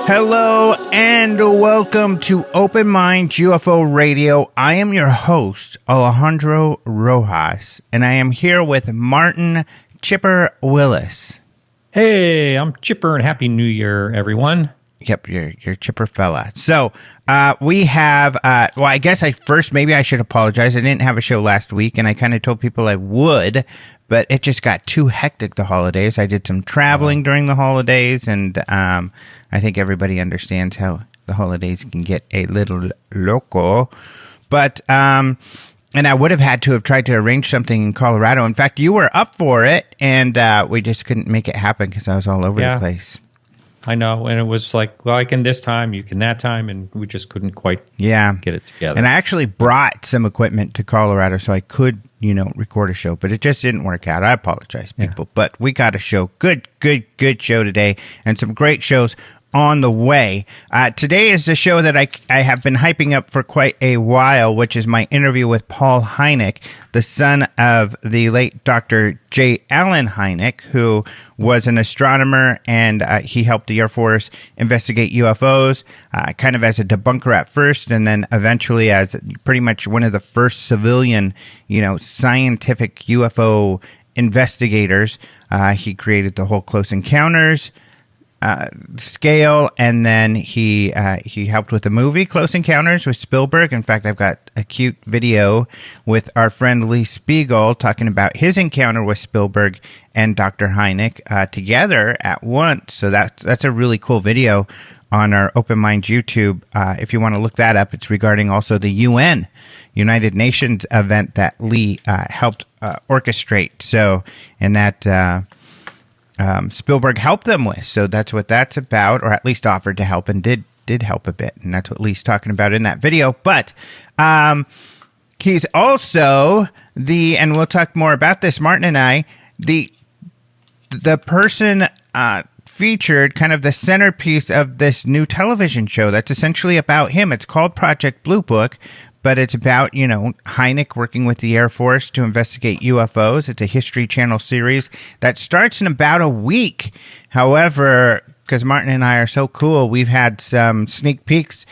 Hello and welcome to Open Mind UFO Radio. I am your host, Alejandro Rojas, and I am here with Martin Chipper Willis. Hey, I'm Chipper, and Happy New Year, everyone. Yep, you're Chipper fella. So we have, well, I guess maybe I should apologize. I didn't have a show last week, and I kind of told people I would, but it just got too hectic the holidays. I did some traveling during the holidays, and I think everybody understands how the holidays can get a little loco. But, and I would have had to have tried to arrange something in Colorado. In fact, you were up for it, and we just couldn't make it happen because I was all over the place. I know, and it was like, well, I can this time, you can that time, and we just couldn't quite get it together. And I actually brought some equipment to Colorado so I could, record a show, but it just didn't work out. I apologize, people, but we got a show. Good show today, and some great shows on the way. Today is the show that I have been hyping up for quite a while, which is my interview with Paul Hynek, the son of the late Dr. J. Allen Hynek, who was an astronomer, and he helped the Air Force investigate UFOs, kind of as a debunker at first, and then eventually as pretty much one of the first civilian, scientific UFO investigators. He created the whole Close Encounters scale, and then he helped with the movie Close Encounters with Spielberg. In fact, I've got a cute video with our friend Lee Spiegel talking about his encounter with Spielberg and Dr. Hynek together at once. So that's a really cool video on our Open Mind YouTube. If you want to look that up, it's regarding also the United Nations event that Lee helped orchestrate. So, and that Spielberg helped them with. So that's what that's about, or at least offered to help, and did help a bit. And that's what Lee's talking about in that video. But he's also and we'll talk more about this, Martin and I, the person featured, kind of the centerpiece of this new television show that's essentially about him. It's called Project Blue Book, but it's about, Hynek working with the Air Force to investigate UFOs. It's a History Channel series that starts in about a week. However, because Martin and I are so cool, we've had some sneak peeks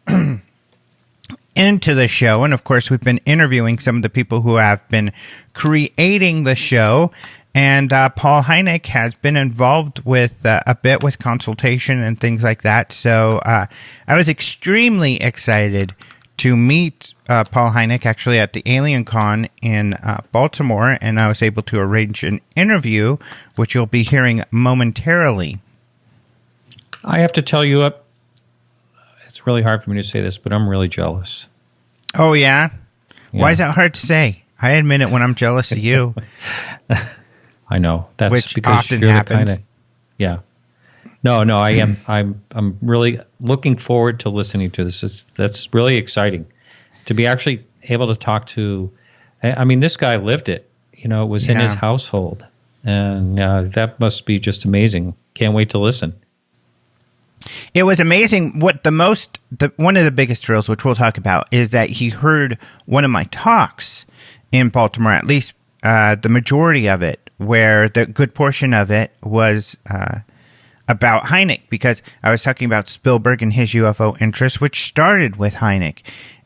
into the show. And of course, we've been interviewing some of the people who have been creating the show. And Paul Hynek has been involved with a bit with consultation and things like that. So I was extremely excited to meet Paul Hynek actually at the Alien Con in Baltimore, and I was able to arrange an interview, which you'll be hearing momentarily. I have to tell you, it's really hard for me to say this, but I'm really jealous. Oh, yeah? Why is that hard to say? I admit it when I'm jealous of you. I know. That's which because often you're happens. The kind of, No, I am. I'm really looking forward to listening to this. That's really exciting to be actually able to talk to. I mean, this guy lived it. It was in his household, and that must be just amazing. Can't wait to listen. It was amazing. One of the biggest thrills, which we'll talk about, is that he heard one of my talks in Baltimore, at least the majority of it, where the good portion of it was about Hynek, because I was talking about Spielberg and his UFO interest, which started with Hynek.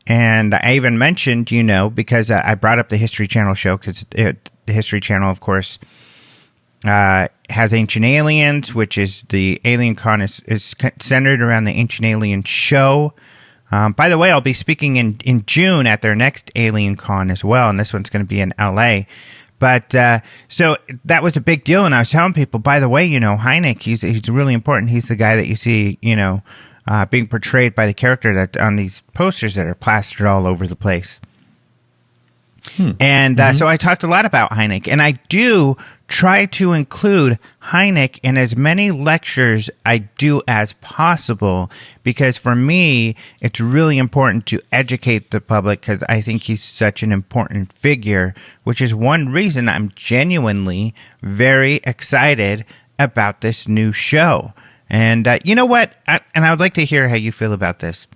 And I even mentioned, because I brought up the History Channel show, because the History Channel, of course, has Ancient Aliens, which is the Alien Con is centered around the Ancient Alien show. By the way, I'll be speaking in June at their next Alien Con as well, and this one's going to be in LA. But so that was a big deal, and I was telling people, by the way, Hynek, he's really important. He's the guy that you see, being portrayed by the character that on these posters that are plastered all over the place. And so I talked a lot about Hynek, and I do try to include Hynek in as many lectures I do as possible, because for me, it's really important to educate the public, because I think he's such an important figure, which is one reason I'm genuinely very excited about this new show. And you know what? And I would like to hear how you feel about this.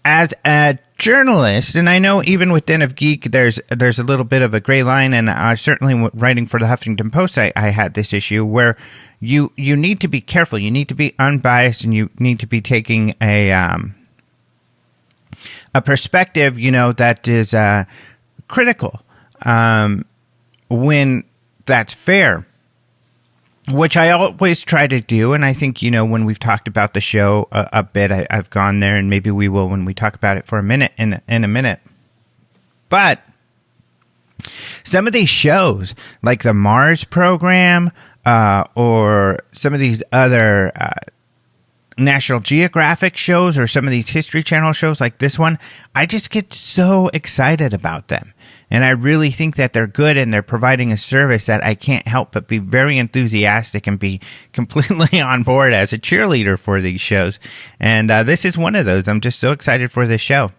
As a journalist, and I know even with Den of Geek, there's a little bit of a gray line, and certainly writing for the Huffington Post, I had this issue where you need to be careful, you need to be unbiased, and you need to be taking a perspective, that is critical when that's fair. Which I always try to do, and I think, when we've talked about the show a bit, I've gone there, and maybe we will when we talk about it for a minute, in a minute. But some of these shows, like the Mars program, or some of these other National Geographic shows, or some of these History Channel shows like this one, I just get so excited about them. And I really think that they're good, and they're providing a service that I can't help but be very enthusiastic and be completely on board as a cheerleader for these shows. And this is one of those. I'm just so excited for this show.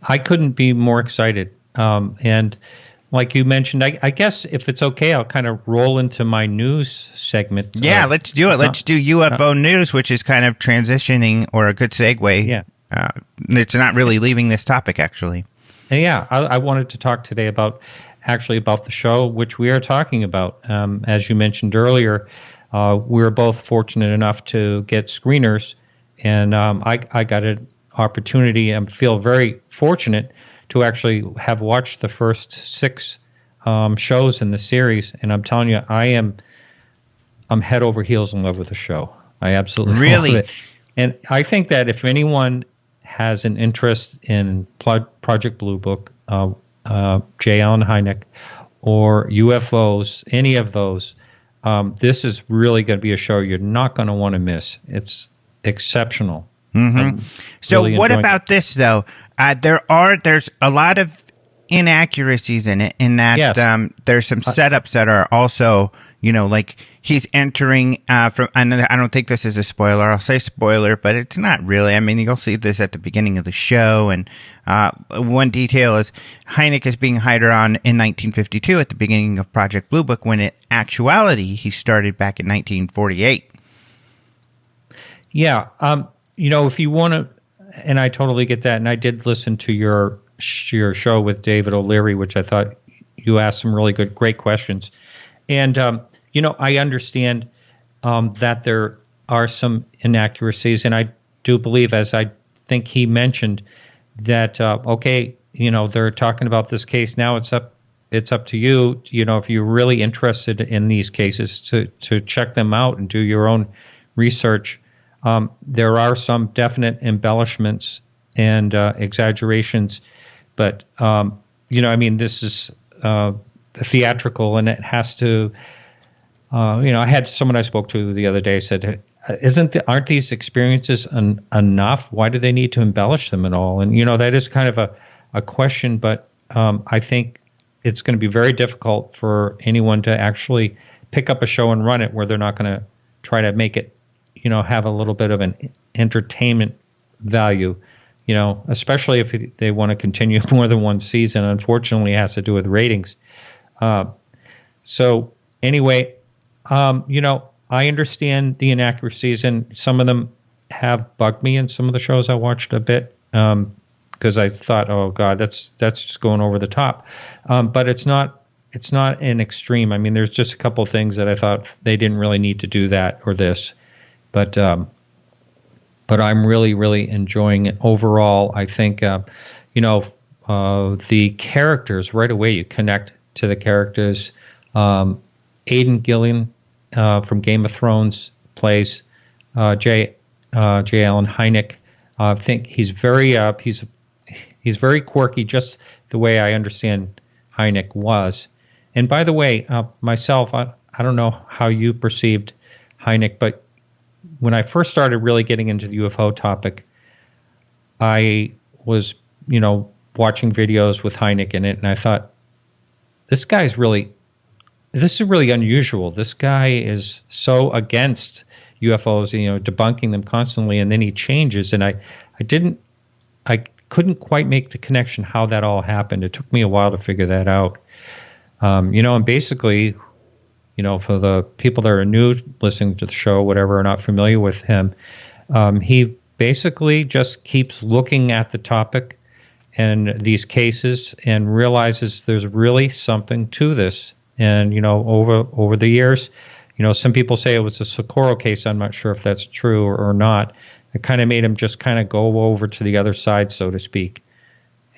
I couldn't be more excited. And like you mentioned, I guess if it's okay, I'll kind of roll into my news segment. Yeah, let's do it. Let's do UFO news, which is kind of transitioning, or a good segue. Yeah. It's not really leaving this topic, actually. And yeah, I wanted to talk today about the show, which we are talking about. As you mentioned earlier, we were both fortunate enough to get screeners, and I got an opportunity and feel very fortunate to actually have watched the first 6 shows in the series. And I'm telling you, I'm head over heels in love with the show. I absolutely love it. And I think that if anyone has an interest in Project Blue Book, J. Allen Hynek, or UFOs, any of those, this is really going to be a show you're not going to want to miss. It's exceptional. Mm-hmm. So really what about this, though? There's a lot of inaccuracies in it, in that yes. There's some setups that are also, like he's entering from, and I don't think this is a spoiler. I'll say spoiler, but it's not really. I mean, you'll see this at the beginning of the show. And one detail is Hynek is being hired on in 1952 at the beginning of Project Blue Book, when in actuality he started back in 1948. Yeah. If you want to, and I totally get that, and I did listen to your show with David O'Leary, which I thought you asked some really great questions. And, I understand that there are some inaccuracies, and I do believe, as I think he mentioned, that, they're talking about this case now. It's up to you, if you're really interested in these cases, to check them out and do your own research. There are some definite embellishments and exaggerations, but this is theatrical, and it has to. I had someone I spoke to the other day said, "Aren't these experiences enough? Why do they need to embellish them at all?" And that is kind of a question, but I think it's going to be very difficult for anyone to actually pick up a show and run it, where they're not going to try to make it, have a little bit of an entertainment value. Especially if they want to continue more than one season. Unfortunately, it has to do with ratings. So anyway, I understand the inaccuracies, and some of them have bugged me in some of the shows I watched a bit, because I thought, oh God, that's just going over the top. But it's not an extreme. I mean, there's just a couple of things that I thought they didn't really need to do that or this, but I'm really, really enjoying it overall. I think, the characters, right away you connect to the characters. Aidan Gillen from Game of Thrones plays J. Allen Hynek. I think he's very quirky, just the way I understand Hynek was. And by the way, myself, I don't know how you perceived Hynek, but when I first started really getting into the UFO topic, I was, watching videos with Hynek in it, and I thought, this is really unusual. This guy is so against UFOs, debunking them constantly, and then he changes. And I couldn't quite make the connection how that all happened. It took me a while to figure that out. And basically, for the people that are new listening to the show, whatever, are not familiar with him, he basically just keeps looking at the topic and these cases and realizes there's really something to this. And, over the years, some people say it was a Socorro case. I'm not sure if that's true or not. It kind of made him just kind of go over to the other side, so to speak.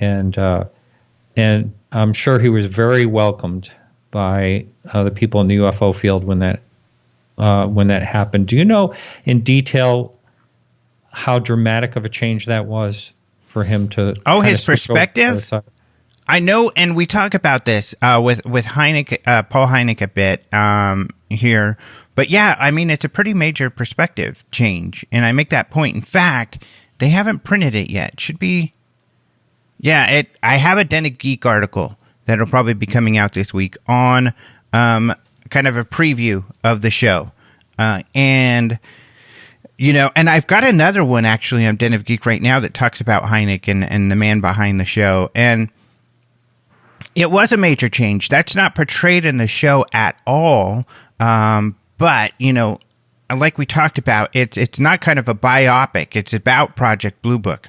And I'm sure he was very welcomed by the people in the UFO field when that happened. Do you know in detail how dramatic of a change that was for him to? Oh, his perspective. I know, and we talk about this with Hynek, Paul Hynek a bit here. But yeah, I mean, it's a pretty major perspective change, and I make that point. In fact, they haven't printed it yet. It should be. Yeah, I have a Den of Geek article that'll probably be coming out this week on kind of a preview of the show, and I've got another one actually on Den of Geek right now that talks about Hynek and the man behind the show, and it was a major change. That's not portrayed in the show at all. But, like we talked about, it's not kind of a biopic. It's about Project Blue Book.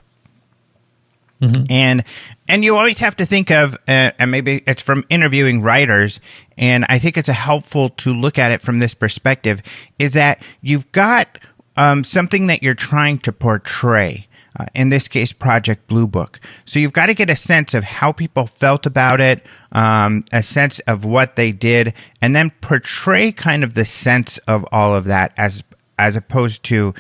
Mm-hmm. And you always have to think of, and maybe it's from interviewing writers, and I think it's helpful to look at it from this perspective, is that you've got something that you're trying to portray. In this case, Project Blue Book. So you've got to get a sense of how people felt about it, a sense of what they did, and then portray kind of the sense of all of that as opposed to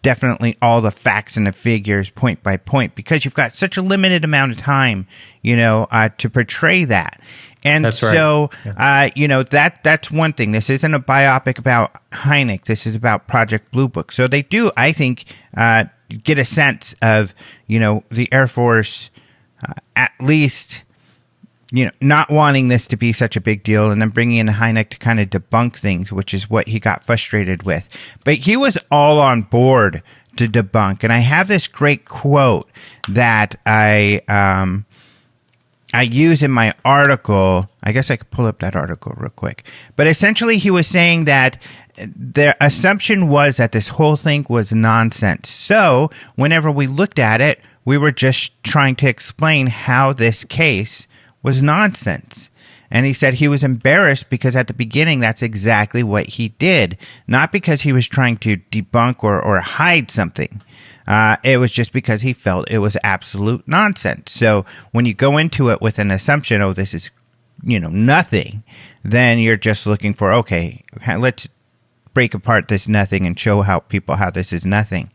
definitely all the facts and the figures point by point, because you've got such a limited amount of time, to portray that. And that's right. So, that's one thing. This isn't a biopic about Hynek. This is about Project Blue Book. So they do, I think, get a sense of, the Air Force at least, not wanting this to be such a big deal, and then bringing in Hynek to kind of debunk things, which is what he got frustrated with. But he was all on board to debunk. And I have this great quote that I use in my article. I guess I could pull up that article real quick. But essentially, he was saying that their assumption was that this whole thing was nonsense. So whenever we looked at it, we were just trying to explain how this case was nonsense. And he said he was embarrassed because at the beginning, that's exactly what he did. Not because he was trying to debunk or hide something. It was just because he felt it was absolute nonsense. So when you go into it with an assumption, oh, this is, nothing, then you're just looking for, okay, let's break apart this nothing and show people how this is nothing.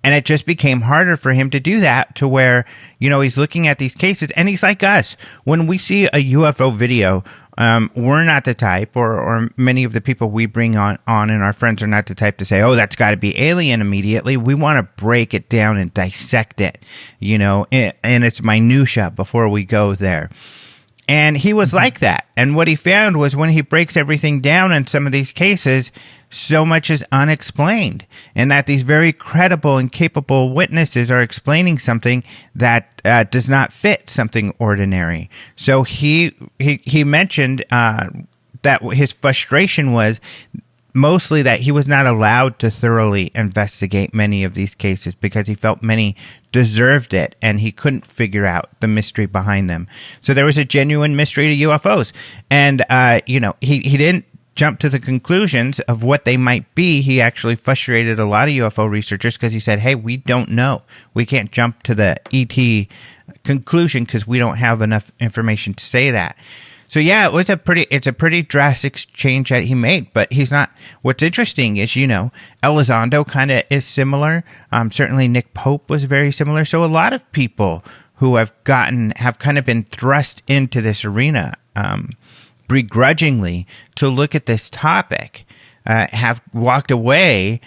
And it just became harder for him to do that, to where, he's looking at these cases, and he's like us. When we see a UFO video, we're not the type, or many of the people we bring on and our friends are not the type to say, oh, that's got to be alien immediately. We want to break it down and dissect it, and it's minutia before we go there. And he was like that. And what he found was when he breaks everything down in some of these cases, so much is unexplained, and that these very credible and capable witnesses are explaining something that does not fit something ordinary. So he mentioned that his frustration was mostly that he was not allowed to thoroughly investigate many of these cases because he felt many deserved it, and he couldn't figure out the mystery behind them. So there was a genuine mystery to UFOs, and he didn't jump to the conclusions of what they might be. He actually frustrated a lot of UFO researchers because he said, hey, we don't know. We can't jump to the ET conclusion because we don't have enough information to say that. So yeah, it's a pretty drastic change that he made, but he's not. What's interesting is, Elizondo kind of is similar. Certainly Nick Pope was very similar. So a lot of people who have kind of been thrust into this arena, begrudgingly, to look at this topic, have walked away,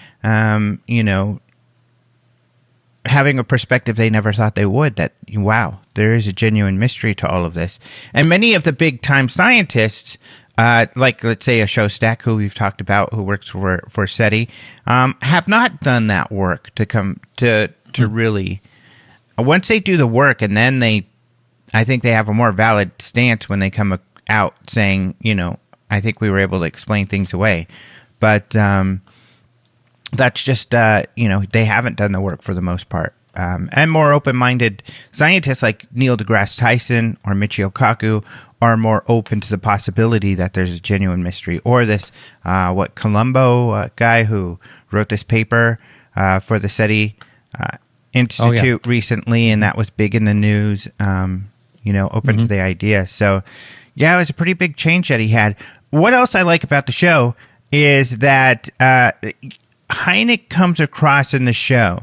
having a perspective they never thought they would, that, wow, there is a genuine mystery to all of this. And many of the big time scientists, like let's say a Shostak, who we've talked about, who works for SETI, have not done that work to come to really, once they do the work, and then I think they have a more valid stance when they come out saying, I think we were able to explain things away. But that's just, they haven't done the work for the most part. And more open-minded scientists like Neil deGrasse Tyson or Michio Kaku are more open to the possibility that there's a genuine mystery. Or this, Colombo guy who wrote this paper for the SETI Institute recently, and that was big in the news, open to the idea. So, yeah, it was a pretty big change that he had. What else I like about the show is that Hynek comes across in the show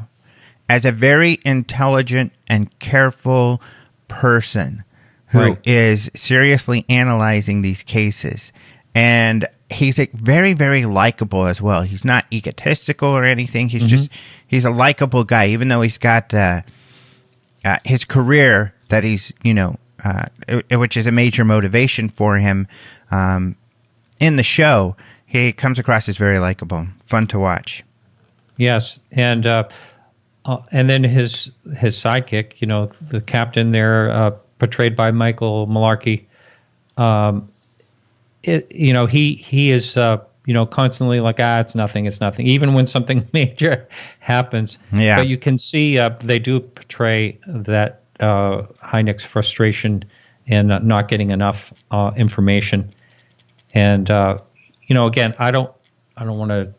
as a very intelligent and careful person who is seriously analyzing these cases. And he's very, very likable as well. He's not egotistical or anything. He's he's a likable guy, even though he's got his career that he's, which is a major motivation for him in the show. He comes across as very likable, fun to watch. Yes, and then his sidekick, the captain there, portrayed by Michael Malarkey, he is constantly like, it's nothing, even when something major happens. Yeah. But you can see they do portray that Hynek's frustration and not getting enough information. And again, I don't want to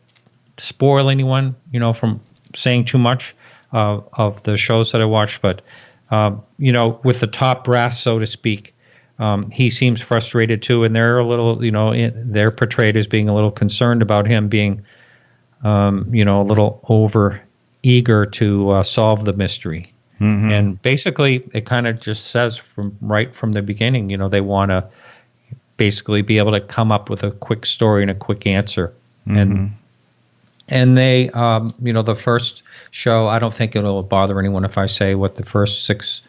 spoil anyone, from saying too much of the shows that I watch, but with the top brass, so to speak, he seems frustrated too, and they're a little, they're portrayed as being a little concerned about him being, a little over eager to solve the mystery. Mm-hmm. And basically, it kind of just says from the beginning, they want to basically be able to come up with a quick story and a quick answer. Mm-hmm. And they, the first show, I don't think it'll bother anyone if I say what the first 6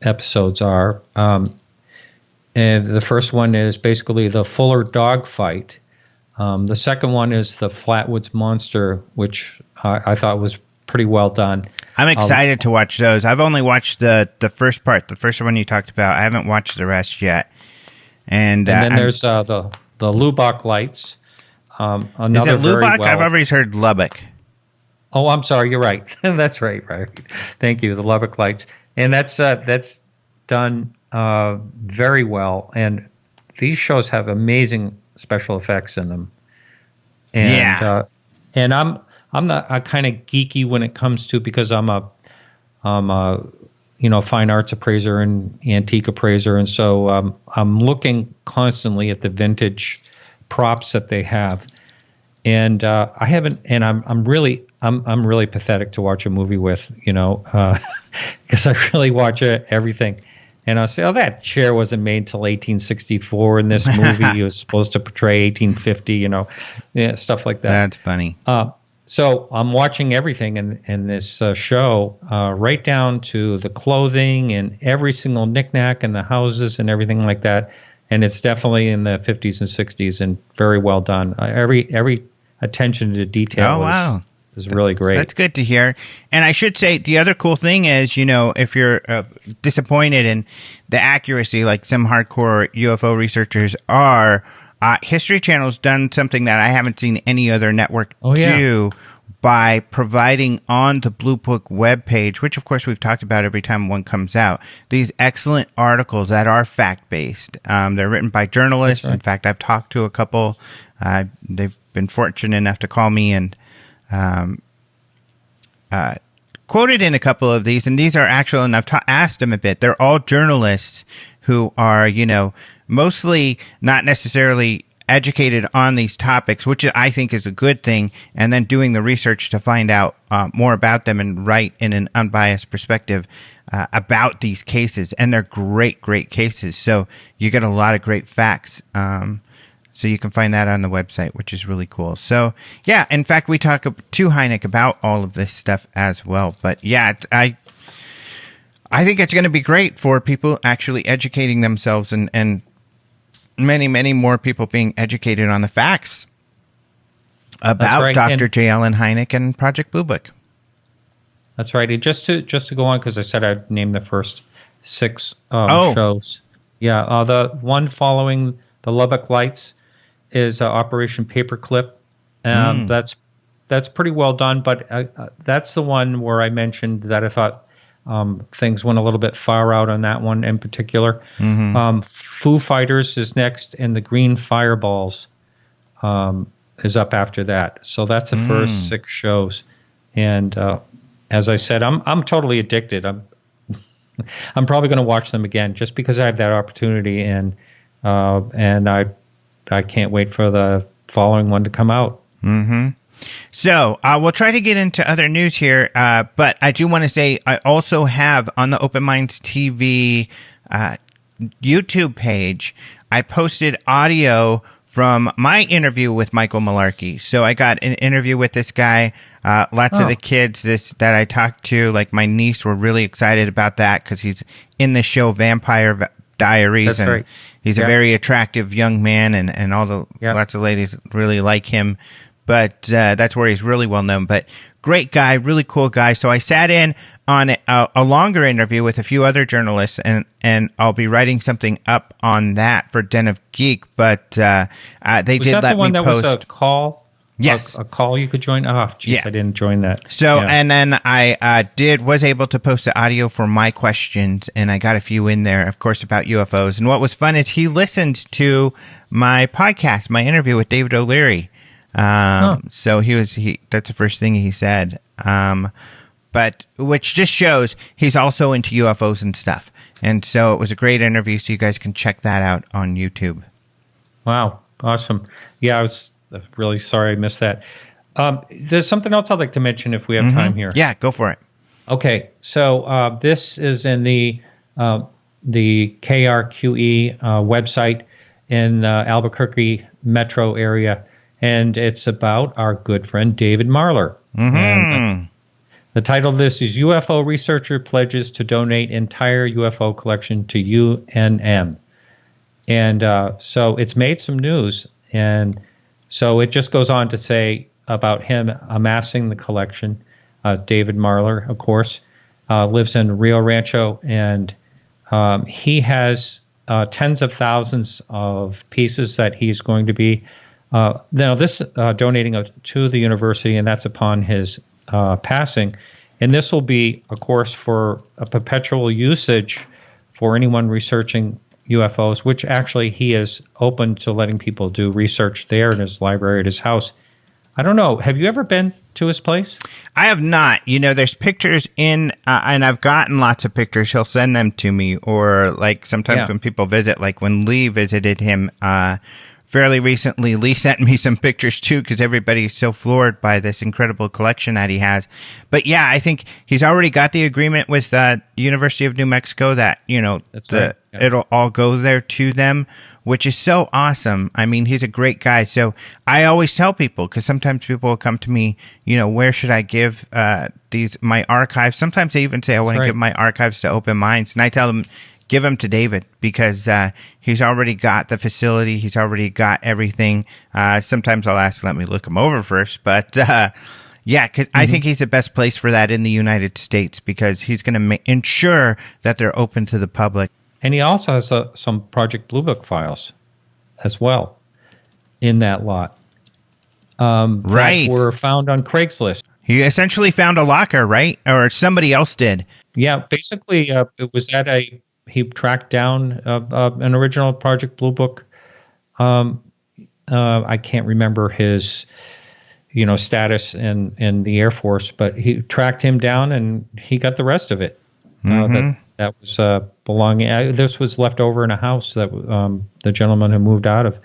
episodes are. And the first one is basically the Fuller dogfight. The second one is the Flatwoods Monster, which I thought was pretty well done. I'm excited to watch those. I've only watched the first part, the first one you talked about. I haven't watched the rest yet. And then there's the Lubbock Lights. Is it Lubbock? I've always heard Lubbock. Oh, I'm sorry. You're right. That's right. Thank you. The Lubbock Lights. And that's done very well. And these shows have amazing special effects in them. And, and I'm kind of geeky when it comes to, because I'm a fine arts appraiser and antique appraiser. And so I'm looking constantly at the vintage props that they have, and I haven't, and I'm really pathetic to watch a movie with, because I really watch everything, and I'll say, oh, that chair wasn't made till 1864 in this movie. It was supposed to portray 1850, stuff like that. That's funny. So I'm watching everything in this show, right down to the clothing and every single knickknack and the houses and everything like that. And it's definitely in the 50s and 60s and very well done. Every attention to detail is really great. That's good to hear. And I should say, the other cool thing is, if you're disappointed in the accuracy, like some hardcore UFO researchers are, History Channel's done something that I haven't seen any other network do, by providing on the Blue Book webpage, which of course we've talked about every time one comes out, these excellent articles that are fact-based. They're written by journalists. Right. In fact, I've talked to a couple. They've been fortunate enough to call me and quoted in a couple of these, and these are actual, and I've asked them a bit. They're all journalists who are, mostly not necessarily educated on these topics, which I think is a good thing, and then doing the research to find out more about them and write in an unbiased perspective about these cases. And they're great cases. So you get a lot of great facts. So you can find that on the website, which is really cool. So, yeah, in fact, we talk to Hynek about all of this stuff as well. But, yeah, I think it's going to be great for people actually educating themselves and many, many more people being educated on the facts about right. Dr. J. Allen Hynek and Project Blue Book. That's right. And just to go on, because I said I'd name the first 6 shows. Yeah, the one following the Lubbock Lights is Operation Paperclip. That's pretty well done, but that's the one where I mentioned that I thought things went a little bit far out on that one in particular. Foo Fighters is next, and the Green Fireballs is up after that. So that's the first 6 shows. And as I said, I'm totally addicted. I'm probably going to watch them again just because I have that opportunity, and I can't wait for the following one to come out. So we'll try to get into other news here, but I do want to say I also have on the Open Minds TV YouTube page, I posted audio from my interview with Michael Malarkey. So I got an interview with this guy. Lots of the kids that I talked to, like my niece, were really excited about that because he's in the show Vampire Diaries. That's and right. He's a very attractive young man, and lots of ladies really like him. But that's where he's really well known. But great guy, really cool guy. So I sat in on a longer interview with a few other journalists, and I'll be writing something up on that for Den of Geek. But they did let me post. Was that the one that was a call? Yes. A call you could join? Oh, geez, yeah. I didn't join that. So, and then I was able to post the audio for my questions, and I got a few in there, of course, about UFOs. And what was fun is he listened to my podcast, my interview with David O'Leary. So that's the first thing he said. But which just shows he's also into UFOs and stuff. And so it was a great interview. So you guys can check that out on YouTube. Wow. Awesome. Yeah. I was really sorry I missed that. There's something else I'd like to mention if we have time here. Yeah, go for it. Okay. So, this is in the KRQE, website in, Albuquerque metro area. And it's about our good friend David Marler. And the title of this is UFO Researcher Pledges to Donate Entire UFO Collection to UNM. And so it's made some news. And so it just goes on to say about him amassing the collection. David Marler, of course, lives in Rio Rancho, and he has tens of thousands of pieces that he's going to be now this donating to the university, and that's upon his passing. And this will be, of course, for a perpetual usage for anyone researching UFOs, which actually he is open to letting people do research there in his library at his house. I don't know. Have you ever been to his place? I have not. There's pictures in, and I've gotten lots of pictures. He'll send them to me, or like sometimes when people visit, like when Lee visited him fairly recently, Lee sent me some pictures too, because everybody's so floored by this incredible collection that he has. But yeah, I think he's already got the agreement with University of New Mexico that, it'll all go there to them, which is so awesome. I mean, he's a great guy. So I always tell people, because sometimes people will come to me, where should I give my archives? Sometimes they even say, I want to give my archives to Open Minds. And I tell them, give them to David, because he's already got the facility. He's already got everything. Sometimes I'll ask, let me look him over first. But because I think he's the best place for that in the United States, because he's going to ensure that they're open to the public. And he also has some Project Blue Book files as well in that lot. That were found on Craigslist. He essentially found a locker, right? Or somebody else did. Yeah, basically it was he tracked down an original Project Blue Book. I can't remember his, status in the Air Force, but he tracked him down and he got the rest of it. That was belonging. This was left over in a house that the gentleman had moved out of,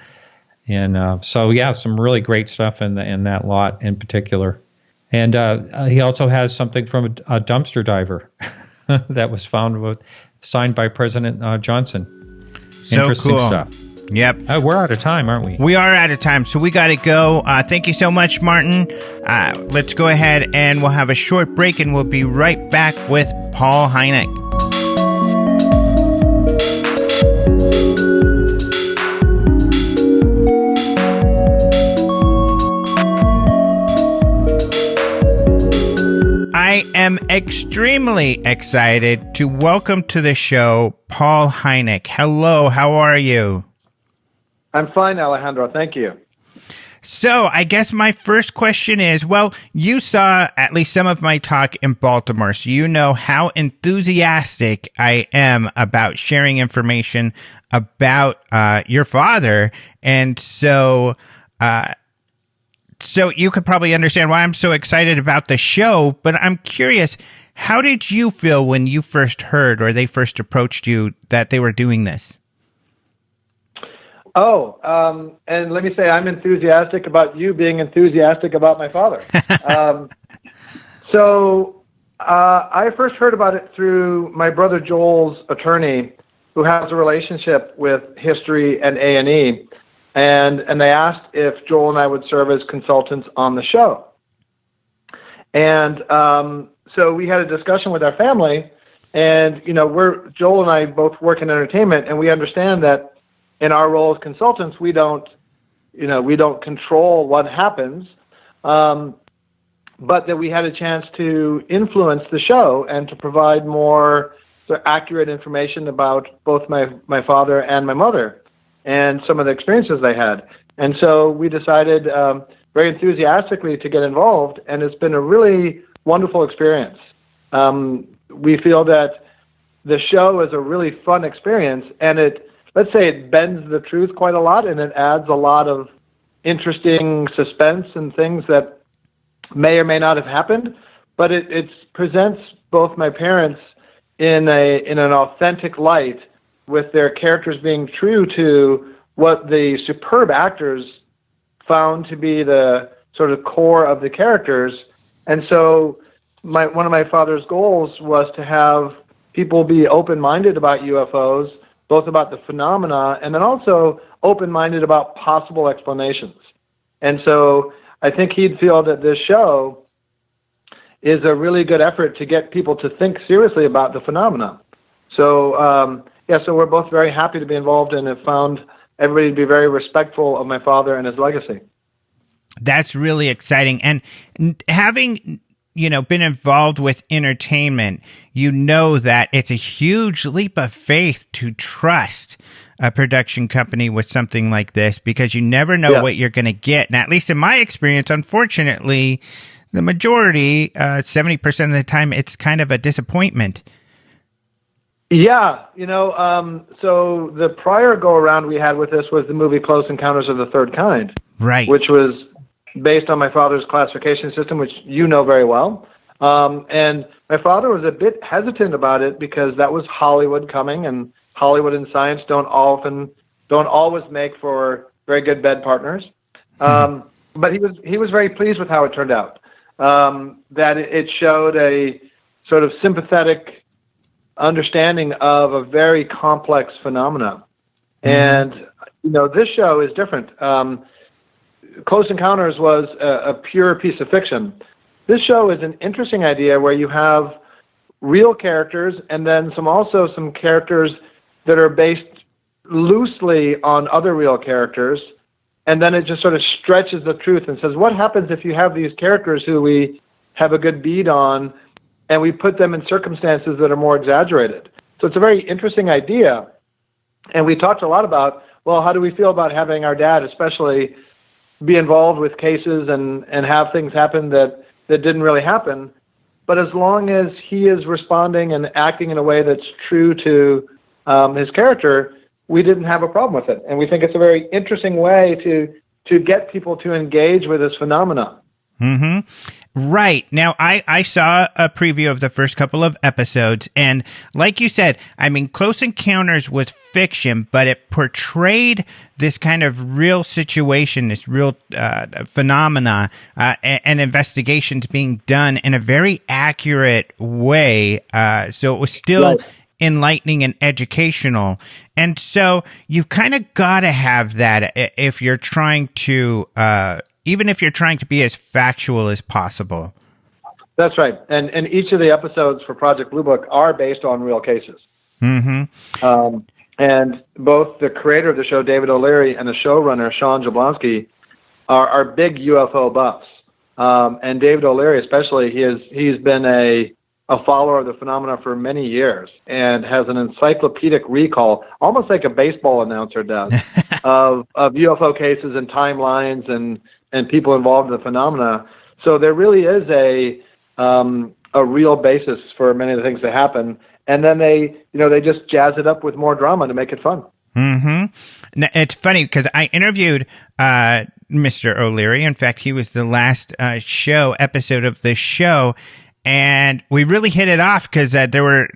and some really great stuff in that lot in particular. And he also has something from a dumpster diver that was found signed by President Johnson. So Interesting cool stuff. Yep. We're out of time, aren't we? We are out of time, so we got to go. Thank you so much, Martin. Let's go ahead and we'll have a short break, and we'll be right back with Paul Hynek. I am extremely excited to welcome to the show Paul Hynek. Hello, how are you? I'm fine, Alejandro. Thank you. So I guess my first question is, well, you saw at least some of my talk in Baltimore, so you know how enthusiastic I am about sharing information about your father. And so you could probably understand why I'm so excited about the show, but I'm curious, how did you feel when you first heard or they first approached you that they were doing this? And let me say, I'm enthusiastic about you being enthusiastic about my father. I first heard about it through my brother Joel's attorney, who has a relationship with History and A&E. And they asked if Joel and I would serve as consultants on the show. And so we had a discussion with our family, and Joel and I both work in entertainment, and we understand that in our role as consultants, we don't control what happens, but that we had a chance to influence the show and to provide more accurate information about both my father and my mother, and some of the experiences they had. And so we decided very enthusiastically to get involved, and it's been a really wonderful experience. We feel that the show is a really fun experience, and let's say it bends the truth quite a lot, and it adds a lot of interesting suspense and things that may or may not have happened, but it presents both my parents in an authentic light, with their characters being true to what the superb actors found to be the sort of core of the characters. And so one of my father's goals was to have people be open-minded about UFOs, both about the phenomena and then also open-minded about possible explanations. And so I think he'd feel that this show is a really good effort to get people to think seriously about the phenomena. So, so we're both very happy to be involved, and have found everybody to be very respectful of my father and his legacy. That's really exciting. And having, been involved with entertainment, that it's a huge leap of faith to trust a production company with something like this, because you never know what you're going to get. And at least in my experience, unfortunately, the majority, 70% of the time, it's kind of a disappointment. Yeah, so the prior go-around we had with this was the movie Close Encounters of the Third Kind. Right. Which was based on my father's classification system, which you know very well. And my father was a bit hesitant about it because that was Hollywood coming, and Hollywood and science don't always make for very good bed partners. But he was very pleased with how it turned out. That it showed a sort of sympathetic understanding of a very complex phenomena. And, this show is different. Close Encounters was a pure piece of fiction. This show is an interesting idea where you have real characters and then some characters that are based loosely on other real characters. And then it just sort of stretches the truth and says, what happens if you have these characters who we have a good bead on, and we put them in circumstances that are more exaggerated? So it's a very interesting idea. And we talked a lot about, how do we feel about having our dad especially be involved with cases and have things happen that didn't really happen? But as long as he is responding and acting in a way that's true to his character, we didn't have a problem with it. And we think it's a very interesting way to get people to engage with this phenomenon. Mm-hmm. Right. Now, I saw a preview of the first couple of episodes, and like you said, Close Encounters was fiction, but it portrayed this kind of real situation, this real phenomena, and investigations being done in a very accurate way. So it was still enlightening and educational. And so you've kind of got to have that if you're trying to, even if you're trying to be as factual as possible. That's right. And each of the episodes for Project Blue Book are based on real cases. Mm-hmm. And both the creator of the show, David O'Leary, and the showrunner, Sean Jablonski, are big UFO buffs. And David O'Leary especially, he's been a follower of the phenomena for many years and has an encyclopedic recall, almost like a baseball announcer does, of UFO cases and timelines and people involved in the phenomena. So there really is a real basis for many of the things that happen. And then they just jazz it up with more drama to make it fun. Mm-hmm. It's funny because I interviewed Mr. O'Leary. In fact, he was the last episode of the show, and we really hit it off because there were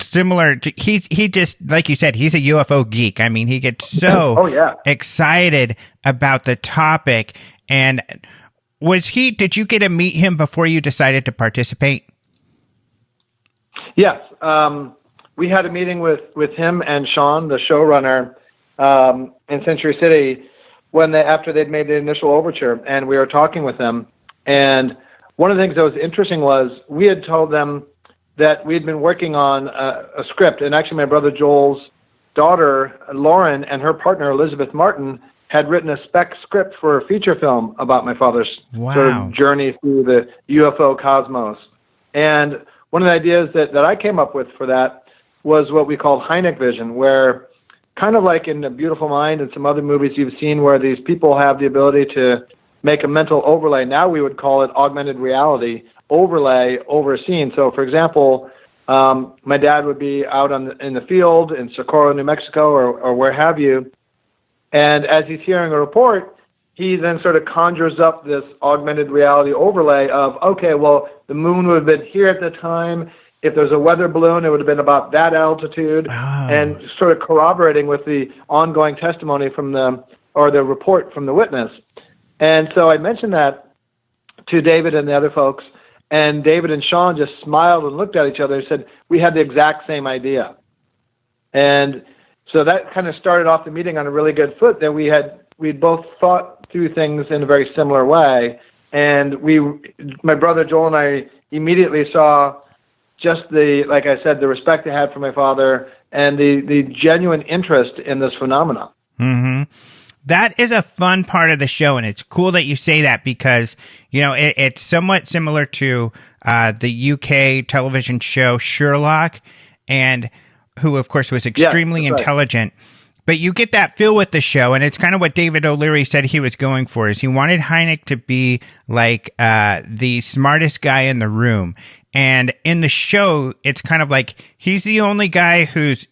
similar. He just, like you said, he's a UFO geek. I mean, he gets so excited about the topic. And did you get to meet him before you decided to participate? Yes. We had a meeting with him and Sean, the showrunner, in Century City after they'd made the initial overture, and we were talking with them. And one of the things that was interesting was we had told them that we'd been working on a script, and actually my brother Joel's daughter, Lauren, and her partner, Elizabeth Martin, had written a spec script for a feature film about my father's sort of journey through the UFO cosmos. And one of the ideas that I came up with for that was what we call Hynek Vision, where kind of like in A Beautiful Mind and some other movies you've seen where these people have the ability to make a mental overlay. Now we would call it augmented reality overlay over a scene. So, for example, my dad would be out in the field in Socorro, New Mexico, or where have you, and as he's hearing a report, he then sort of conjures up this augmented reality overlay of, okay, well, the moon would have been here at the time. If there's a weather balloon, it would have been about that altitude, and sort of corroborating with the ongoing testimony or the report from the witness. And so I mentioned that to David and the other folks, and David and Sean just smiled and looked at each other and said, we had the exact same idea. And so that kind of started off the meeting on a really good foot, that we'd both thought through things in a very similar way. And my brother Joel and I immediately saw just like I said, the respect I had for my father and the genuine interest in this phenomenon. Mm-hmm. That is a fun part of the show, and it's cool that you say that because, it's somewhat similar to the UK television show Sherlock, and who, of course, was extremely intelligent. Right. But you get that feel with the show, and it's kind of what David O'Leary said he was going for, is he wanted Hynek to be like the smartest guy in the room. And in the show, it's kind of like he's the only guy who's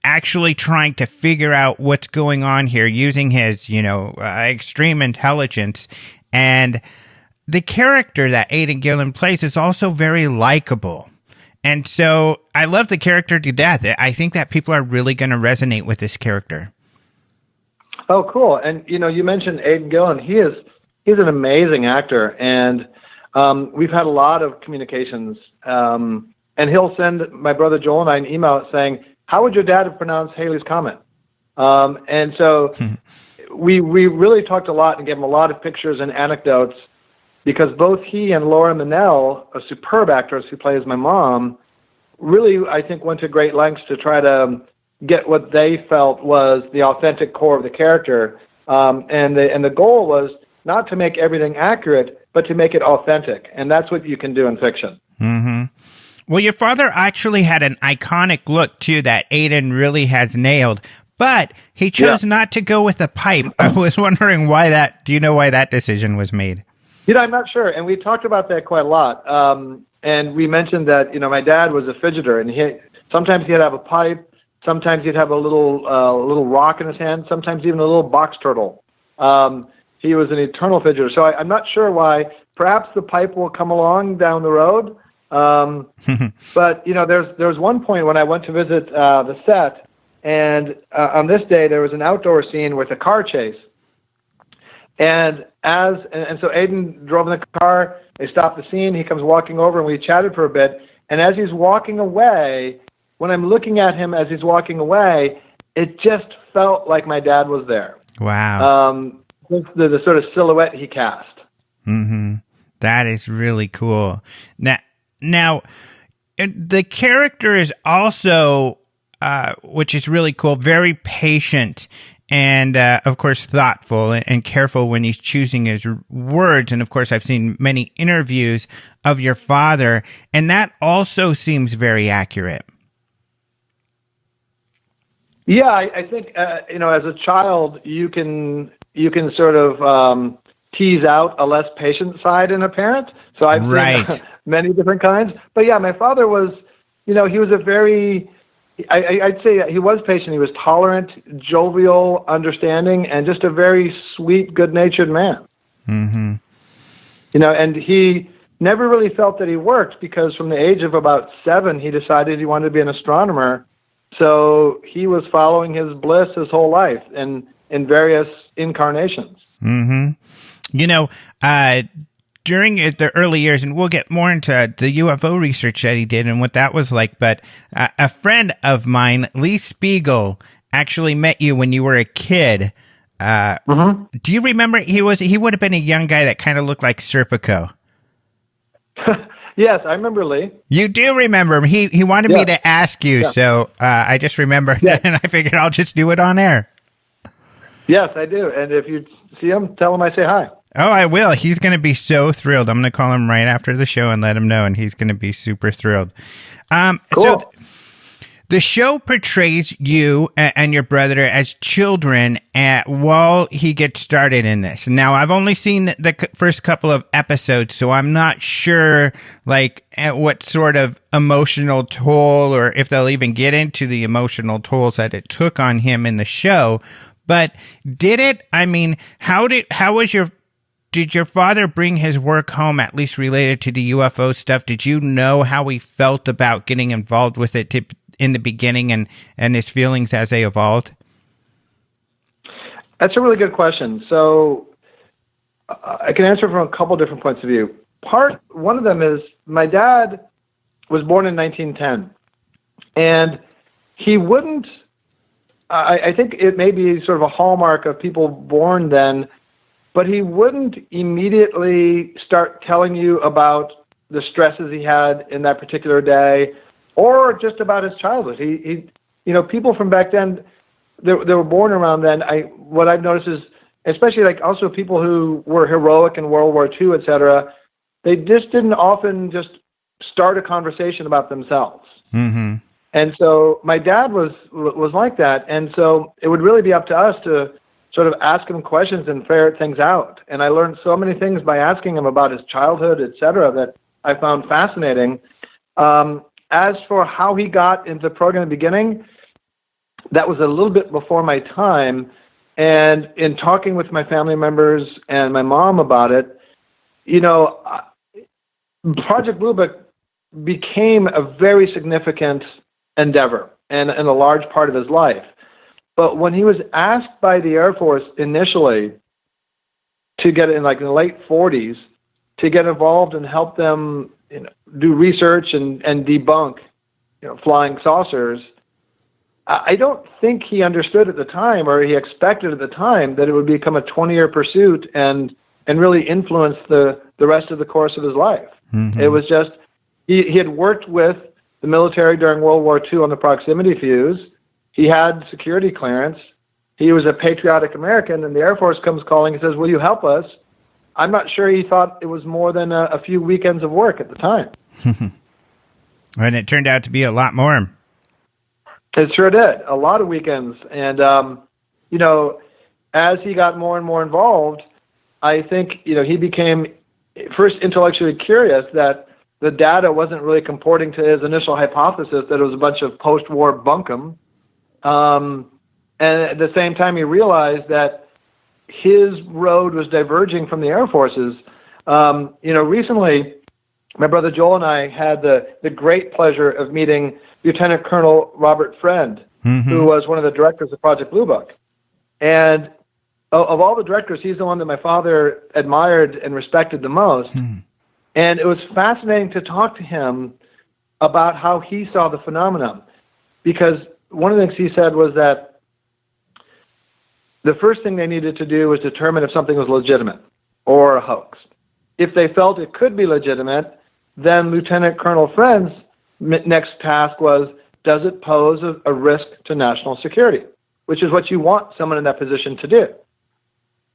actually trying to figure out what's going on here using his, extreme intelligence. And the character that Aidan Gillen plays is also very likable. And so I love the character to death. I think that people are really going to resonate with this character. Oh, cool. And, you mentioned Aidan Gillen. He's an amazing actor. And we've had a lot of communications. And he'll send my brother Joel and I an email saying, how would your dad have pronounced Halley's Comet? And so we really talked a lot and gave him a lot of pictures and anecdotes, because both he and Laura Minnell, a superb actress who plays my mom, really, I think, went to great lengths to try to get what they felt was the authentic core of the character. And the goal was not to make everything accurate, but to make it authentic. And that's what you can do in fiction. Mm-hmm. Well, your father actually had an iconic look, too, that Aidan really has nailed. But he chose not to go with a pipe. I was wondering why do you know why that decision was made? I'm not sure. And we talked about that quite a lot. And we mentioned that, my dad was a fidgeter, and sometimes he'd have a pipe, sometimes he'd have a little rock in his hand, sometimes even a little box turtle. He was an eternal fidgeter. So I'm not sure why. Perhaps the pipe will come along down the road. But, there's one point when I went to visit the set, and on this day there was an outdoor scene with a car chase. And so Aidan drove in the car, they stopped the scene, he comes walking over, and we chatted for a bit, And as he's walking away, when I'm looking at him as he's walking away, it just felt like my dad was there. Wow. The sort of silhouette he cast. Mm-hmm. That is really cool. Now, the character is also, which is really cool, very patient and, of course, thoughtful and careful when he's choosing his words. And, of course, I've seen many interviews of your father, and that also seems very accurate. Yeah, I think, as a child, you can sort of tease out a less patient side in a parent. So I've seen many different kinds. But yeah, my father was, he was a very, I'd say he was patient. He was tolerant, jovial, understanding, and just a very sweet, good-natured man. Mm-hmm. And he never really felt that he worked because from the age of about 7, he decided he wanted to be an astronomer. So he was following his bliss his whole life and in various incarnations. Mm-hmm. During the early years, and we'll get more into the UFO research that he did and what that was like, but a friend of mine, Lee Spiegel, actually met you when you were a kid. Do you remember? He would have been a young guy that kind of looked like Serpico. Yes, I remember Lee. You do remember him. He wanted me to ask you, so I just remembered, and I figured I'll just do it on air. Yes, I do. And if you see him, tell him I say hi. Oh, I will. He's going to be so thrilled. I'm going to call him right after the show and let him know, and he's going to be super thrilled. Cool. So the show portrays you and your brother as children while he gets started in this. Now, I've only seen the first couple of episodes, so I'm not sure what sort of emotional toll or if they'll even get into the emotional tolls that it took on him in the show. But did it? I mean, did your father bring his work home, at least related to the UFO stuff? Did you know how he felt about getting involved with it in the beginning and his feelings as they evolved? That's a really good question. So I can answer from a couple different points of view. One of them is my dad was born in 1910, and he wouldn't, I think it may be sort of a hallmark of people born then, but he wouldn't immediately start telling you about the stresses he had in that particular day or just about his childhood. He people from back then, they were born around then. What I've noticed is, especially also people who were heroic in World War II, et cetera, they just didn't often just start a conversation about themselves. Mm-hmm. And so my dad was like that. And so it would really be up to us to sort of ask him questions and ferret things out. And I learned so many things by asking him about his childhood, et cetera, that I found fascinating. As for how he got into the program in the beginning, that was a little bit before my time. And in talking with my family members and my mom about it, Project Blue Book became a very significant endeavor and a large part of his life. But when he was asked by the Air Force initially to get in the late 40s to get involved and help them do research and debunk flying saucers, I don't think he understood at the time, or he expected at the time, that it would become a 20-year pursuit and really influence the rest of the course of his life. Mm-hmm. It was just he had worked with the military during World War II on the proximity fuse. He had security clearance. He was a patriotic American, and the Air Force comes calling and says, "Will you help us?" I'm not sure he thought it was more than a few weekends of work at the time. And it turned out to be a lot more. It sure did. A lot of weekends. And, as he got more and more involved, I think, he became first intellectually curious that the data wasn't really comporting to his initial hypothesis that it was a bunch of post-war bunkum. And at the same time, he realized that his road was diverging from the Air Force's. Recently, my brother Joel and I had the great pleasure of meeting Lieutenant Colonel Robert Friend, mm-hmm. who was one of the directors of Project Blue Book. And of all the directors, he's the one that my father admired and respected the most. Mm. And it was fascinating to talk to him about how he saw the phenomenon. Because one of the things he said was that the first thing they needed to do was determine if something was legitimate or a hoax. If they felt it could be legitimate, then Lieutenant Colonel Friend's next task was, does it pose a risk to national security, which is what you want someone in that position to do.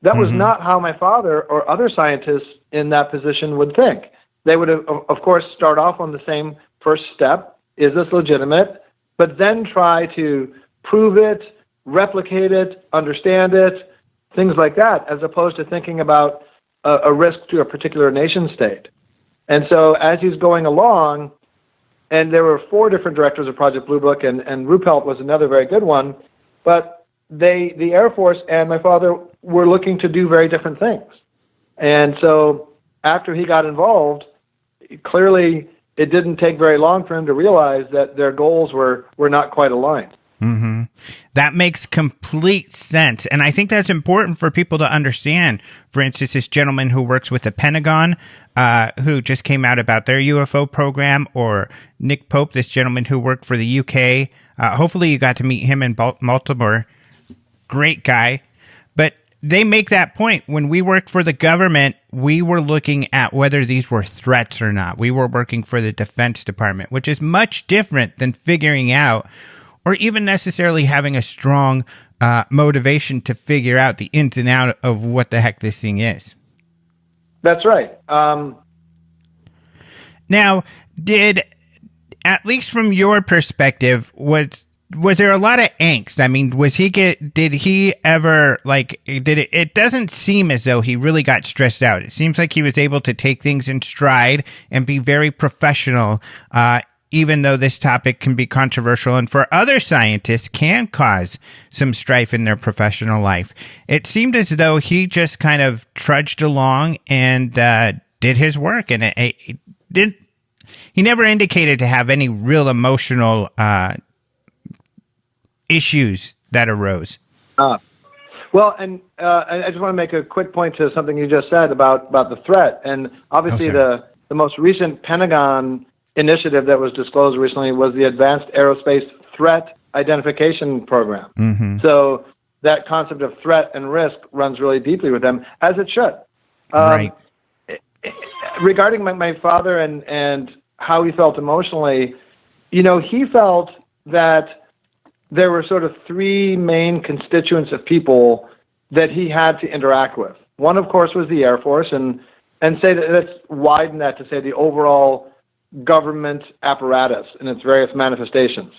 That was not how my father or other scientists in that position would think. They would, of course, start off on the same first step, is this legitimate, but then try to prove it, replicate it, understand it, things like that, as opposed to thinking about a risk to a particular nation state. And so as he's going along, and there were 4 different directors of Project Blue Book, and Ruppelt was another very good one, but the Air Force and my father were looking to do very different things. And so after he got involved, clearly it didn't take very long for him to realize that their goals were not quite aligned. Mm-hmm. That makes complete sense. And I think that's important for people to understand. For instance, this gentleman who works with the Pentagon, who just came out about their UFO program, or Nick Pope, this gentleman who worked for the UK. Hopefully you got to meet him in Baltimore. Great guy. But they make that point. When we worked for the government, we were looking at whether these were threats or not. We were working for the Defense Department, which is much different than figuring out, or even necessarily having a strong motivation to figure out the ins and outs of what the heck this thing is. That's right. Now, at least from your perspective, was there a lot of angst? I mean, it doesn't seem as though he really got stressed out. It seems like he was able to take things in stride and be very professional, even though this topic can be controversial and for other scientists can cause some strife in their professional life. It seemed as though he just kind of trudged along and did his work, and he never indicated to have any real emotional issues that arose. Well, and I just want to make a quick point to something you just said about the threat. And obviously the most recent Pentagon initiative that was disclosed recently was the Advanced Aerospace Threat Identification Program. Mm-hmm. So that concept of threat and risk runs really deeply with them, as it should. Right. Regarding my father and how he felt emotionally, he felt that there were sort of 3 main constituents of people that he had to interact with. One, of course, was the Air Force, and say that let's widen that to say the overall government apparatus in its various manifestations.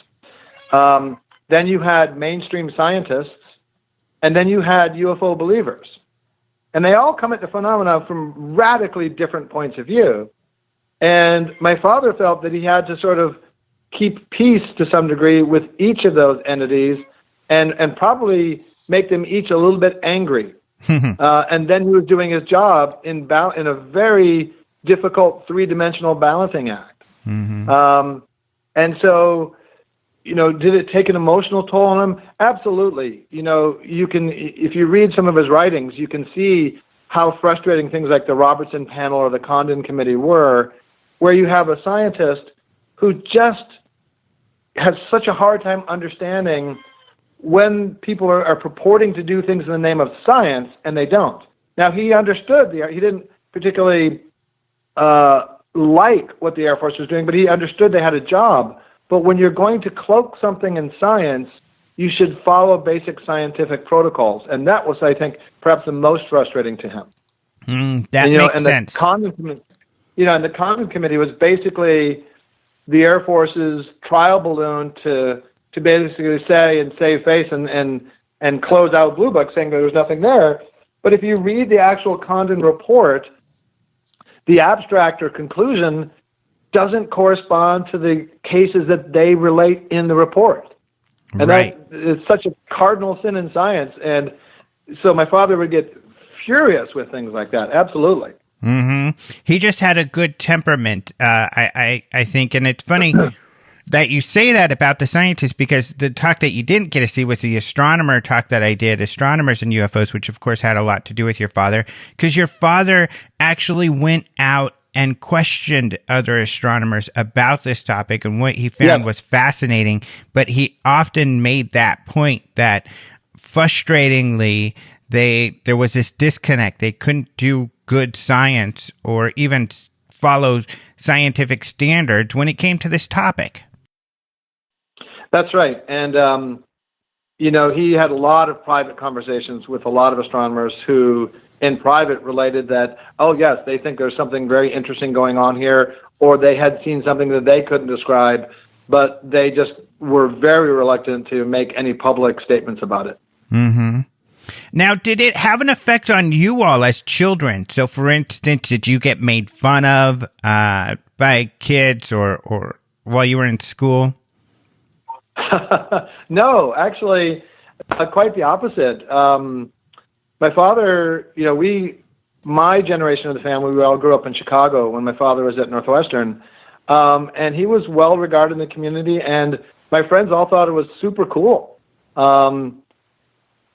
Then you had mainstream scientists, and then you had UFO believers. And they all come at the phenomena from radically different points of view. And my father felt that he had to sort of keep peace to some degree with each of those entities and probably make them each a little bit angry. And then he was doing his job in a very difficult 3-dimensional balancing act. Mm-hmm. And so, did it take an emotional toll on him? Absolutely. You can, if you read some of his writings, you can see how frustrating things like the Robertson panel or the Condon committee were, where you have a scientist who just has such a hard time understanding when people are purporting to do things in the name of science and they don't. Now, he understood he didn't particularly like what the Air Force was doing, but he understood they had a job. But when you're going to cloak something in science, you should follow basic scientific protocols. And that was, I think, perhaps the most frustrating to him. That makes sense. And the Condon committee was basically the Air Force's trial balloon to basically say and save face and close out Blue Book, saying there was nothing there. But if you read the actual Condon report, the abstract or conclusion doesn't correspond to the cases that they relate in the report. And that is such a cardinal sin in science. And so my father would get furious with things like that. Absolutely. Mm-hmm. He just had a good temperament, I think. And it's funny that you say that about the scientists, because the talk that you didn't get to see was the astronomer talk that I did, Astronomers and UFOs, which of course had a lot to do with your father, because your father actually went out and questioned other astronomers about this topic, and what he found was fascinating. But he often made that point that, frustratingly, there was this disconnect. They couldn't do good science or even follow scientific standards when it came to this topic. That's right. And, he had a lot of private conversations with a lot of astronomers who, in private, related that, oh, yes, they think there's something very interesting going on here, or they had seen something that they couldn't describe, but they just were very reluctant to make any public statements about it. Mm-hmm. Now, did it have an effect on you all as children? So, for instance, did you get made fun of by kids or while you were in school? No, actually, quite the opposite. My father, my generation of the family, we all grew up in Chicago when my father was at Northwestern, and he was well regarded in the community, and my friends all thought it was super cool.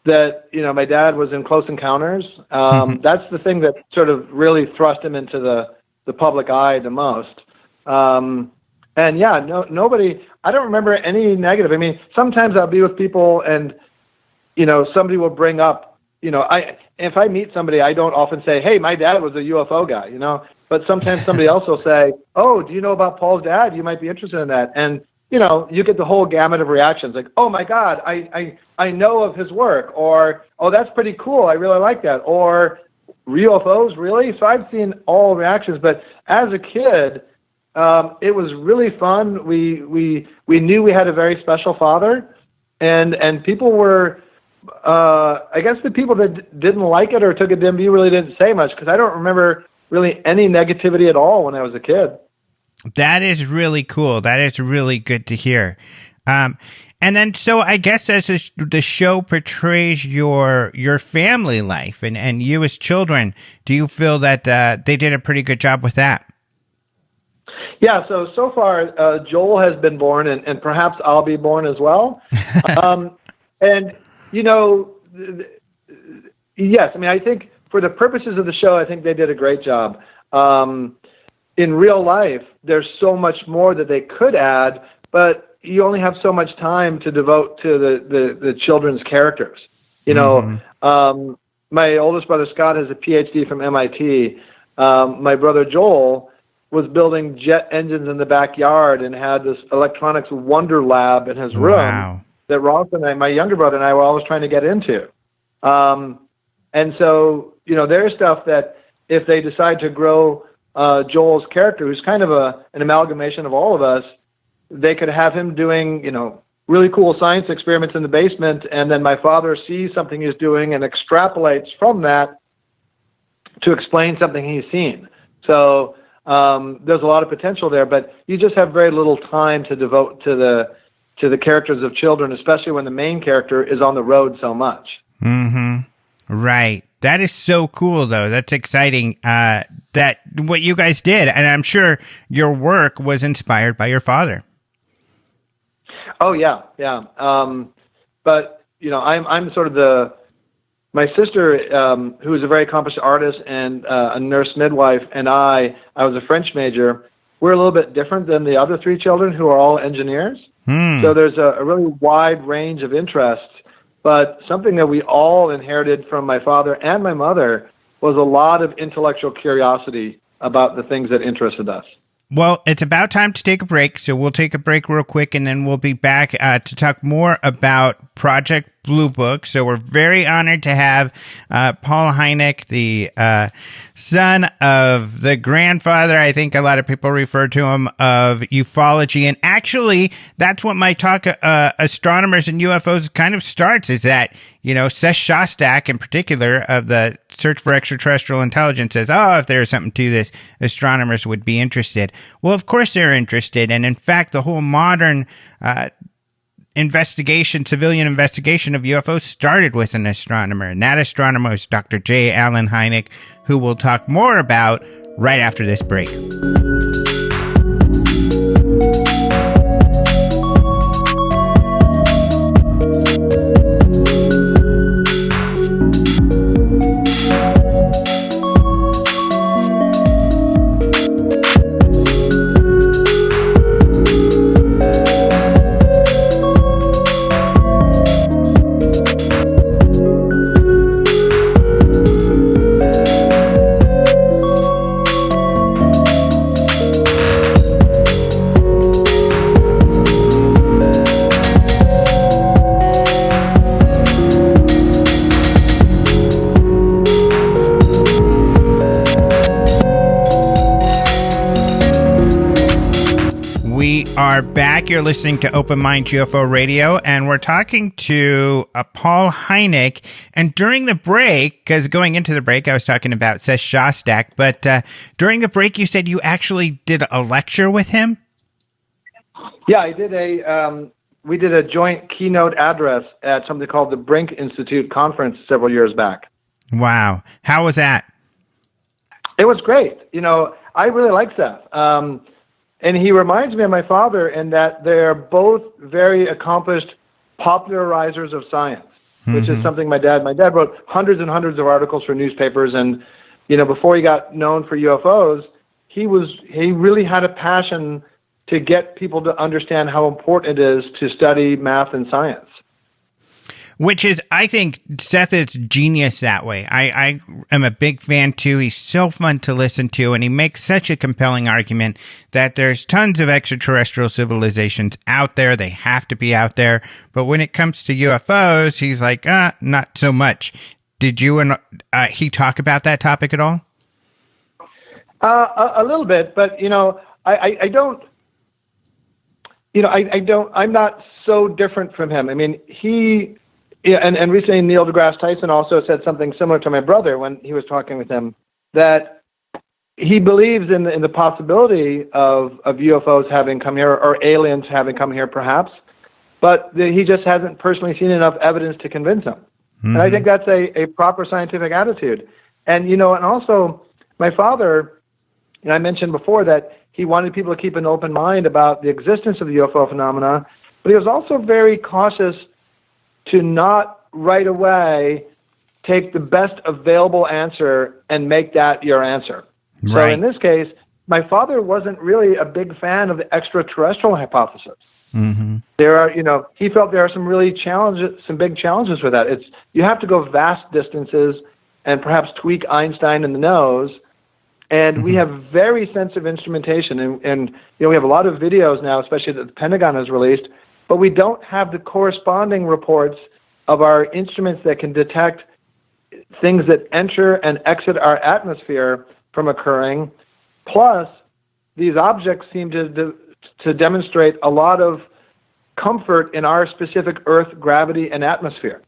That, my dad was in Close Encounters. That's the thing that sort of really thrust him into the public eye the most. And yeah, nobody, I don't remember any negative. I mean, sometimes I'll be with people and, somebody will bring up, if I meet somebody, I don't often say, hey, my dad was a UFO guy, but sometimes somebody else will say, oh, do you know about Paul's dad? You might be interested in that. And, you get the whole gamut of reactions, like, oh my God, I know of his work, or, oh, that's pretty cool, I really like that, or UFOs, really? So I've seen all reactions, but as a kid, it was really fun. We knew we had a very special father, and people were, I guess the people that didn't like it or took a dim view really didn't say much, because I don't remember really any negativity at all when I was a kid. That is really cool. That is really good to hear. And then, so I guess as the show portrays your family life and you as children, do you feel that they did a pretty good job with that? Yeah, so far, Joel has been born, and perhaps I'll be born as well. And, yes, I mean, I think for the purposes of the show, I think they did a great job. In real life, there's so much more that they could add, but you only have so much time to devote to the children's characters. My oldest brother, Scott, has a PhD from MIT. My brother, Joel, was building jet engines in the backyard and had this electronics wonder lab in his room that Ross and I, my younger brother and I, were always trying to get into. And so, there's stuff that if they decide to grow Joel's character, who's kind of an amalgamation of all of us, they could have him doing, really cool science experiments in the basement, and then my father sees something he's doing and extrapolates from that to explain something he's seen. So there's a lot of potential there, but you just have very little time to devote to the characters of children, especially when the main character is on the road so much. Mm-hmm. Right. That is so cool, though. That's exciting. That what you guys did, and I'm sure your work was inspired by your father. Oh yeah. But I'm sort of my sister, who is a very accomplished artist and a nurse midwife, and I was a French major. We're a little bit different than the other three children who are all engineers. So there's a really wide range of interests. But something that we all inherited from my father and my mother was a lot of intellectual curiosity about the things that interested us. Well, it's about time to take a break, so we'll take a break real quick, and then we'll be back to talk more about Project Blue Book. So we're very honored to have Paul Hynek, the son of the grandfather, I think a lot of people refer to him, of ufology. And actually, that's what my talk, Astronomers and UFOs, kind of starts, is that, Seth Shostak in particular of the Search for Extraterrestrial Intelligence says, oh, if there's something to this, astronomers would be interested. Well, of course they're interested. And in fact, the whole modern civilian investigation of UFOs started with an astronomer, and that astronomer is Dr. J. Allen Hynek, who we'll talk more about right after this break. are back. You're listening to Open Mind UFO Radio, and we're talking to Paul Hynek. And during the break, because going into the break, I was talking about Seth Shostak, but during the break, you said you actually did a lecture with him? Yeah, I did we did a joint keynote address at something called the Brink Institute conference several years back. Wow. How was that? It was great. I really like Seth. And he reminds me of my father in that they're both very accomplished popularizers of science, which is something my dad wrote hundreds and hundreds of articles for newspapers. And, before he got known for UFOs, he really had a passion to get people to understand how important it is to study math and science. Which is, I think, Seth is genius that way. I am a big fan, too. He's so fun to listen to, and he makes such a compelling argument that there's tons of extraterrestrial civilizations out there. They have to be out there. But when it comes to UFOs, he's like, not so much. Did you and he talk about that topic at all? A little bit, but, I don't... I'm not so different from him. I mean, and recently Neil deGrasse Tyson also said something similar to my brother when he was talking with him, that he believes in the possibility of UFOs having come here, or aliens having come here perhaps, but he just hasn't personally seen enough evidence to convince him. And I think that's a proper scientific attitude. And, and also my father, I mentioned before that he wanted people to keep an open mind about the existence of the UFO phenomena, but he was also very cautious to not right away take the best available answer and make that your answer. Right. So in this case, my father wasn't really a big fan of the extraterrestrial hypothesis. There are, he felt there are some big challenges with that. You have to go vast distances and perhaps tweak Einstein in the nose. And we have very sensitive instrumentation, and we have a lot of videos now, especially that the Pentagon has released, but we don't have the corresponding reports of our instruments that can detect things that enter and exit our atmosphere from occurring. Plus, these objects seem to demonstrate a lot of comfort in our specific Earth gravity and atmosphere.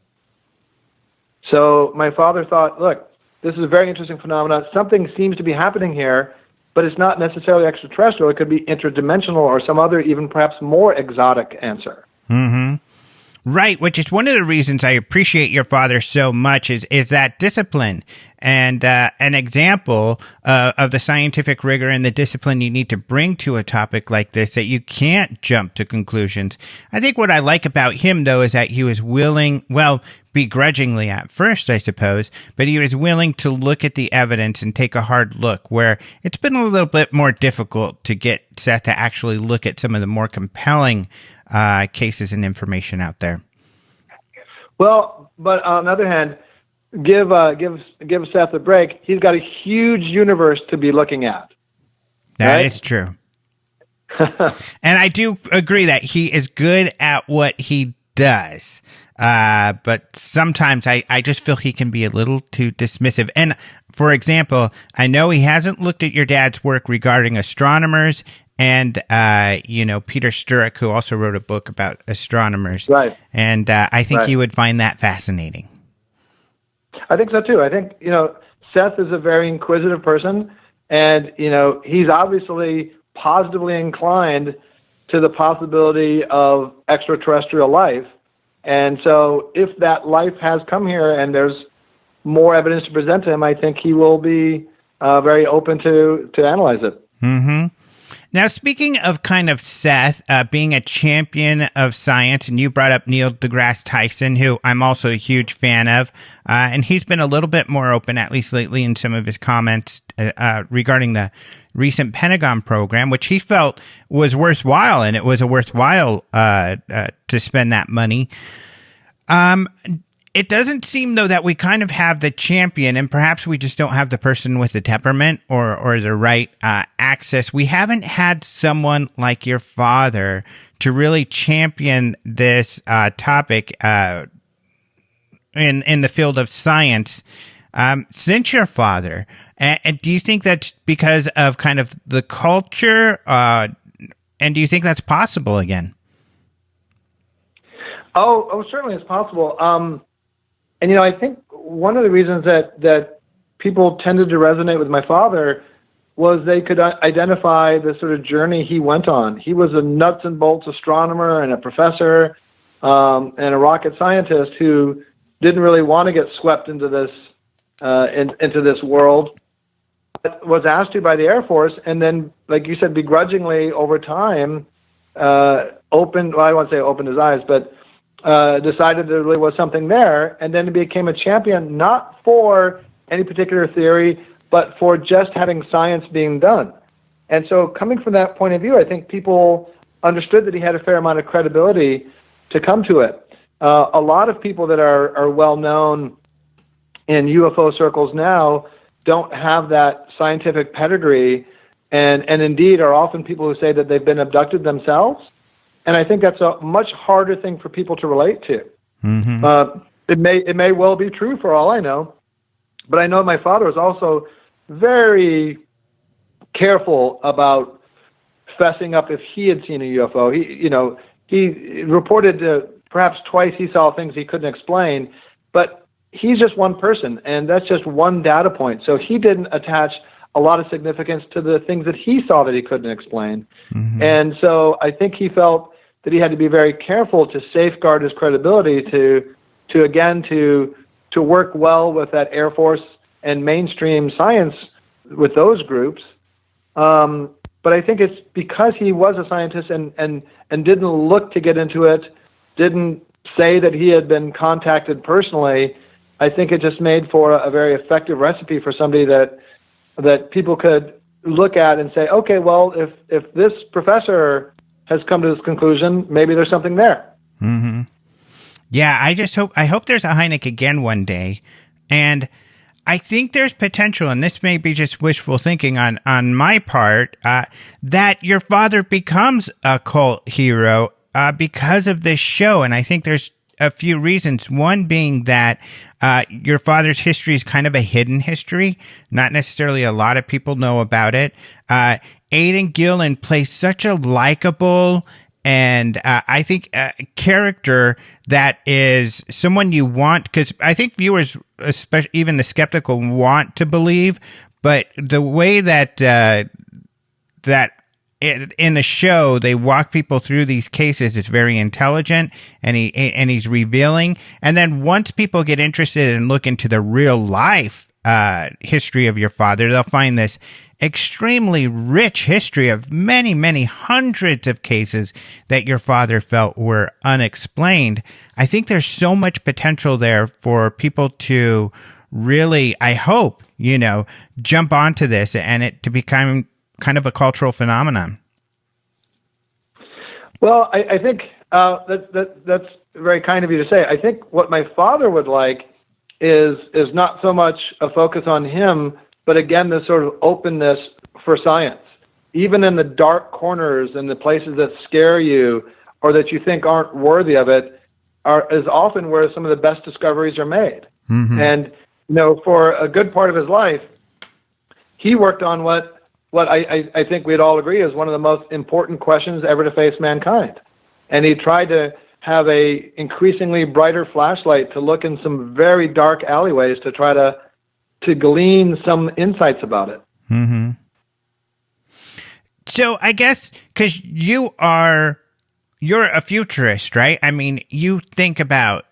So my father thought, look, this is a very interesting phenomenon. Something seems to be happening here, but it's not necessarily extraterrestrial. It could be interdimensional or some other, even perhaps more exotic answer. Right, which is one of the reasons I appreciate your father so much is that discipline and an example of the scientific rigor and the discipline you need to bring to a topic like this, that you can't jump to conclusions. I think what I like about him, though, is that he was willing, well, begrudgingly at first, I suppose, but he was willing to look at the evidence and take a hard look, where it's been a little bit more difficult to get Seth to actually look at some of the more compelling cases and information out there. Well, but on the other hand, give Seth a break. He's got a huge universe to be looking at. That is true. And I do agree that he is good at what he does. But sometimes I just feel he can be a little too dismissive. And for example, I know he hasn't looked at your dad's work regarding astronomers and, Peter Sturrock, who also wrote a book about astronomers. Right. And I think you would find that fascinating. I think so too. I think, Seth is a very inquisitive person, and, he's obviously positively inclined to the possibility of extraterrestrial life. And so if that life has come here and there's more evidence to present to him, I think he will be very open to analyze it. Now, speaking of kind of Seth being a champion of science, and you brought up Neil deGrasse Tyson, who I'm also a huge fan of, and he's been a little bit more open, at least lately, in some of his comments regarding the recent Pentagon program, which he felt was worthwhile, and it was a worthwhile to spend that money. It doesn't seem, though, that we kind of have the champion, and perhaps we just don't have the person with the temperament or the right access. We haven't had someone like your father to really champion this topic in the field of science since your father. And do you think that's because of kind of the culture, And do you think that's possible again? Oh, certainly it's possible. And I think one of the reasons that people tended to resonate with my father was they could identify the sort of journey he went on. He was a nuts and bolts astronomer and a professor and a rocket scientist who didn't really want to get swept into this into this world, but was asked to by the Air Force, and then, like you said, begrudgingly over time, opened his eyes, but decided there really was something there, and then became a champion, not for any particular theory, but for just having science being done. And so coming from that point of view, I think people understood that he had a fair amount of credibility to come to it. A lot of people that are well known in UFO circles now don't have that scientific pedigree, and indeed are often people who say that they've been abducted themselves. And I think that's a much harder thing for people to relate to. Mm-hmm. It may well be true for all I know, but I know my father was also very careful about fessing up if he had seen a UFO. He reported perhaps twice he saw things he couldn't explain, but he's just one person, and that's just one data point. So he didn't attach a lot of significance to the things that he saw that he couldn't explain. Mm-hmm. And so I think he felt that he had to be very careful to safeguard his credibility to work well with that Air Force and mainstream science with those groups. But I think it's because he was a scientist and didn't look to get into it, didn't say that he had been contacted personally. I think it just made for a very effective recipe for somebody that people could look at and say, okay, well, if this professor has come to this conclusion, maybe there's something there. Mm-hmm. Yeah, I hope there's a Hynek again one day. And I think there's potential, and this may be just wishful thinking on my part, that your father becomes a cult hero because of this show. And I think there's a few reasons. One being that your father's history is kind of a hidden history. Not necessarily a lot of people know about it. Aidan Gillen plays such a likable and I think a character that is someone you want, because I think viewers, especially even the skeptical, want to believe, but the way that in the show they walk people through these cases, it's very intelligent, and he's revealing. And then once people get interested and look into the real life history of your father, they'll find this extremely rich history of many, many hundreds of cases that your father felt were unexplained. I think there's so much potential there for people to really, I hope, jump onto this and it to become kind of a cultural phenomenon. Well, I think that's very kind of you to say. I think what my father would like is not so much a focus on him, but again, this sort of openness for science. Even in the dark corners and the places that scare you or that you think aren't worthy of it is often where some of the best discoveries are made. Mm-hmm. And, for a good part of his life, he worked on what I think we'd all agree is one of the most important questions ever to face mankind. And he tried to have a increasingly brighter flashlight to look in some very dark alleyways to try to glean some insights about it. Mm-hmm. So I guess because you're a futurist, right? I mean, you think about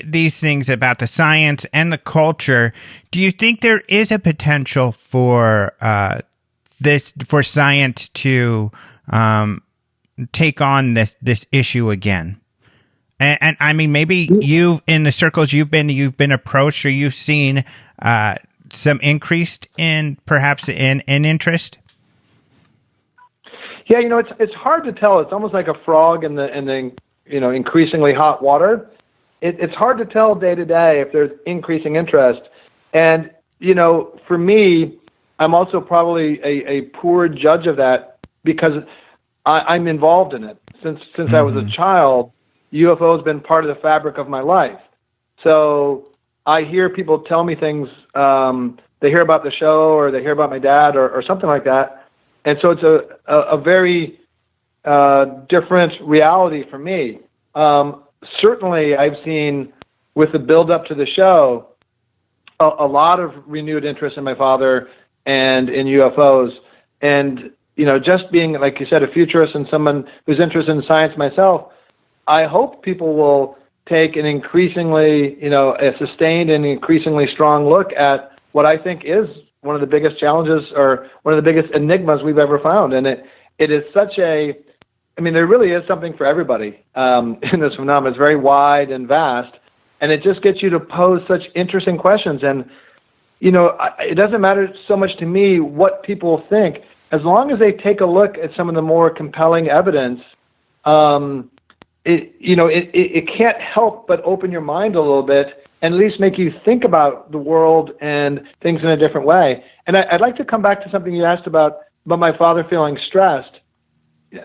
these things about the science and the culture. Do you think there is a potential for for science to take on this issue again? And I mean, maybe in the circles you've been approached, or you've seen some increased perhaps in interest. Yeah, it's hard to tell. It's almost like a frog in the increasingly hot water. It's hard to tell day to day if there's increasing interest. And for me, I'm also probably a poor judge of that because I'm involved in it since mm-hmm. I was a child. UFO has been part of the fabric of my life. So I hear people tell me things, they hear about the show or they hear about my dad or something like that. And so it's a very different reality for me. Certainly, I've seen with the build up to the show a lot of renewed interest in my father and in UFOs, and just being, like you said, a futurist and someone who's interested in science myself. I hope people will take an increasingly, a sustained and increasingly strong look at what I think is one of the biggest challenges or one of the biggest enigmas we've ever found. And it is such there really is something for everybody in this phenomenon. It's very wide and vast, and it just gets you to pose such interesting questions. And, it doesn't matter so much to me what people think, as long as they take a look at some of the more compelling evidence. It can't help but open your mind a little bit and at least make you think about the world and things in a different way. And I'd like to come back to something you asked about my father feeling stressed.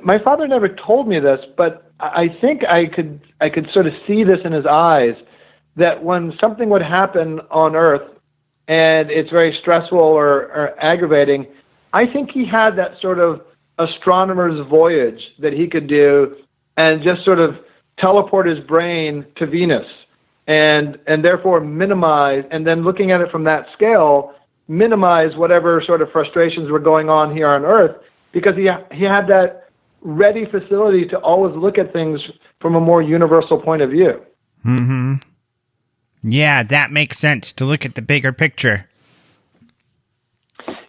My father never told me this, but I think I could sort of see this in his eyes, that when something would happen on Earth and it's very stressful or aggravating, I think he had that sort of astronomer's voyage that he could do and just sort of teleport his brain to Venus and therefore minimize, and then looking at it from that scale, minimize whatever sort of frustrations were going on here on Earth, because he had that ready facility to always look at things from a more universal point of view. Mm-hmm. Yeah, that makes sense, to look at the bigger picture.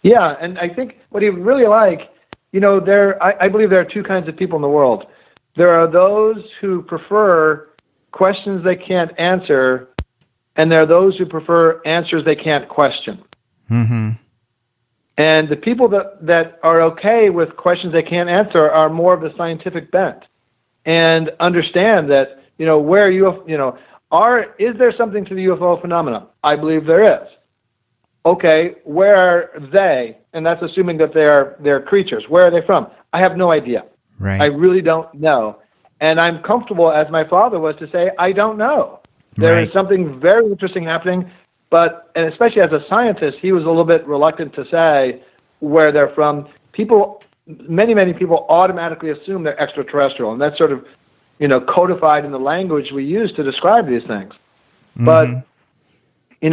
Yeah, and I think what he would really like, I believe there are two kinds of people in the world. There are those who prefer questions they can't answer, and there are those who prefer answers they can't question. Mm-hmm. And the people that are okay with questions they can't answer are more of the scientific bent and understand that, is there something to the UFO phenomenon? I believe there is. Okay, where are they? And that's assuming that they're creatures. Where are they from? I have no idea. Right. I really don't know. And I'm comfortable, as my father was, to say, I don't know. There is something very interesting happening, and especially as a scientist, he was a little bit reluctant to say where they're from. Many people automatically assume they're extraterrestrial, and that's sort of, codified in the language we use to describe these things. Mm-hmm. But,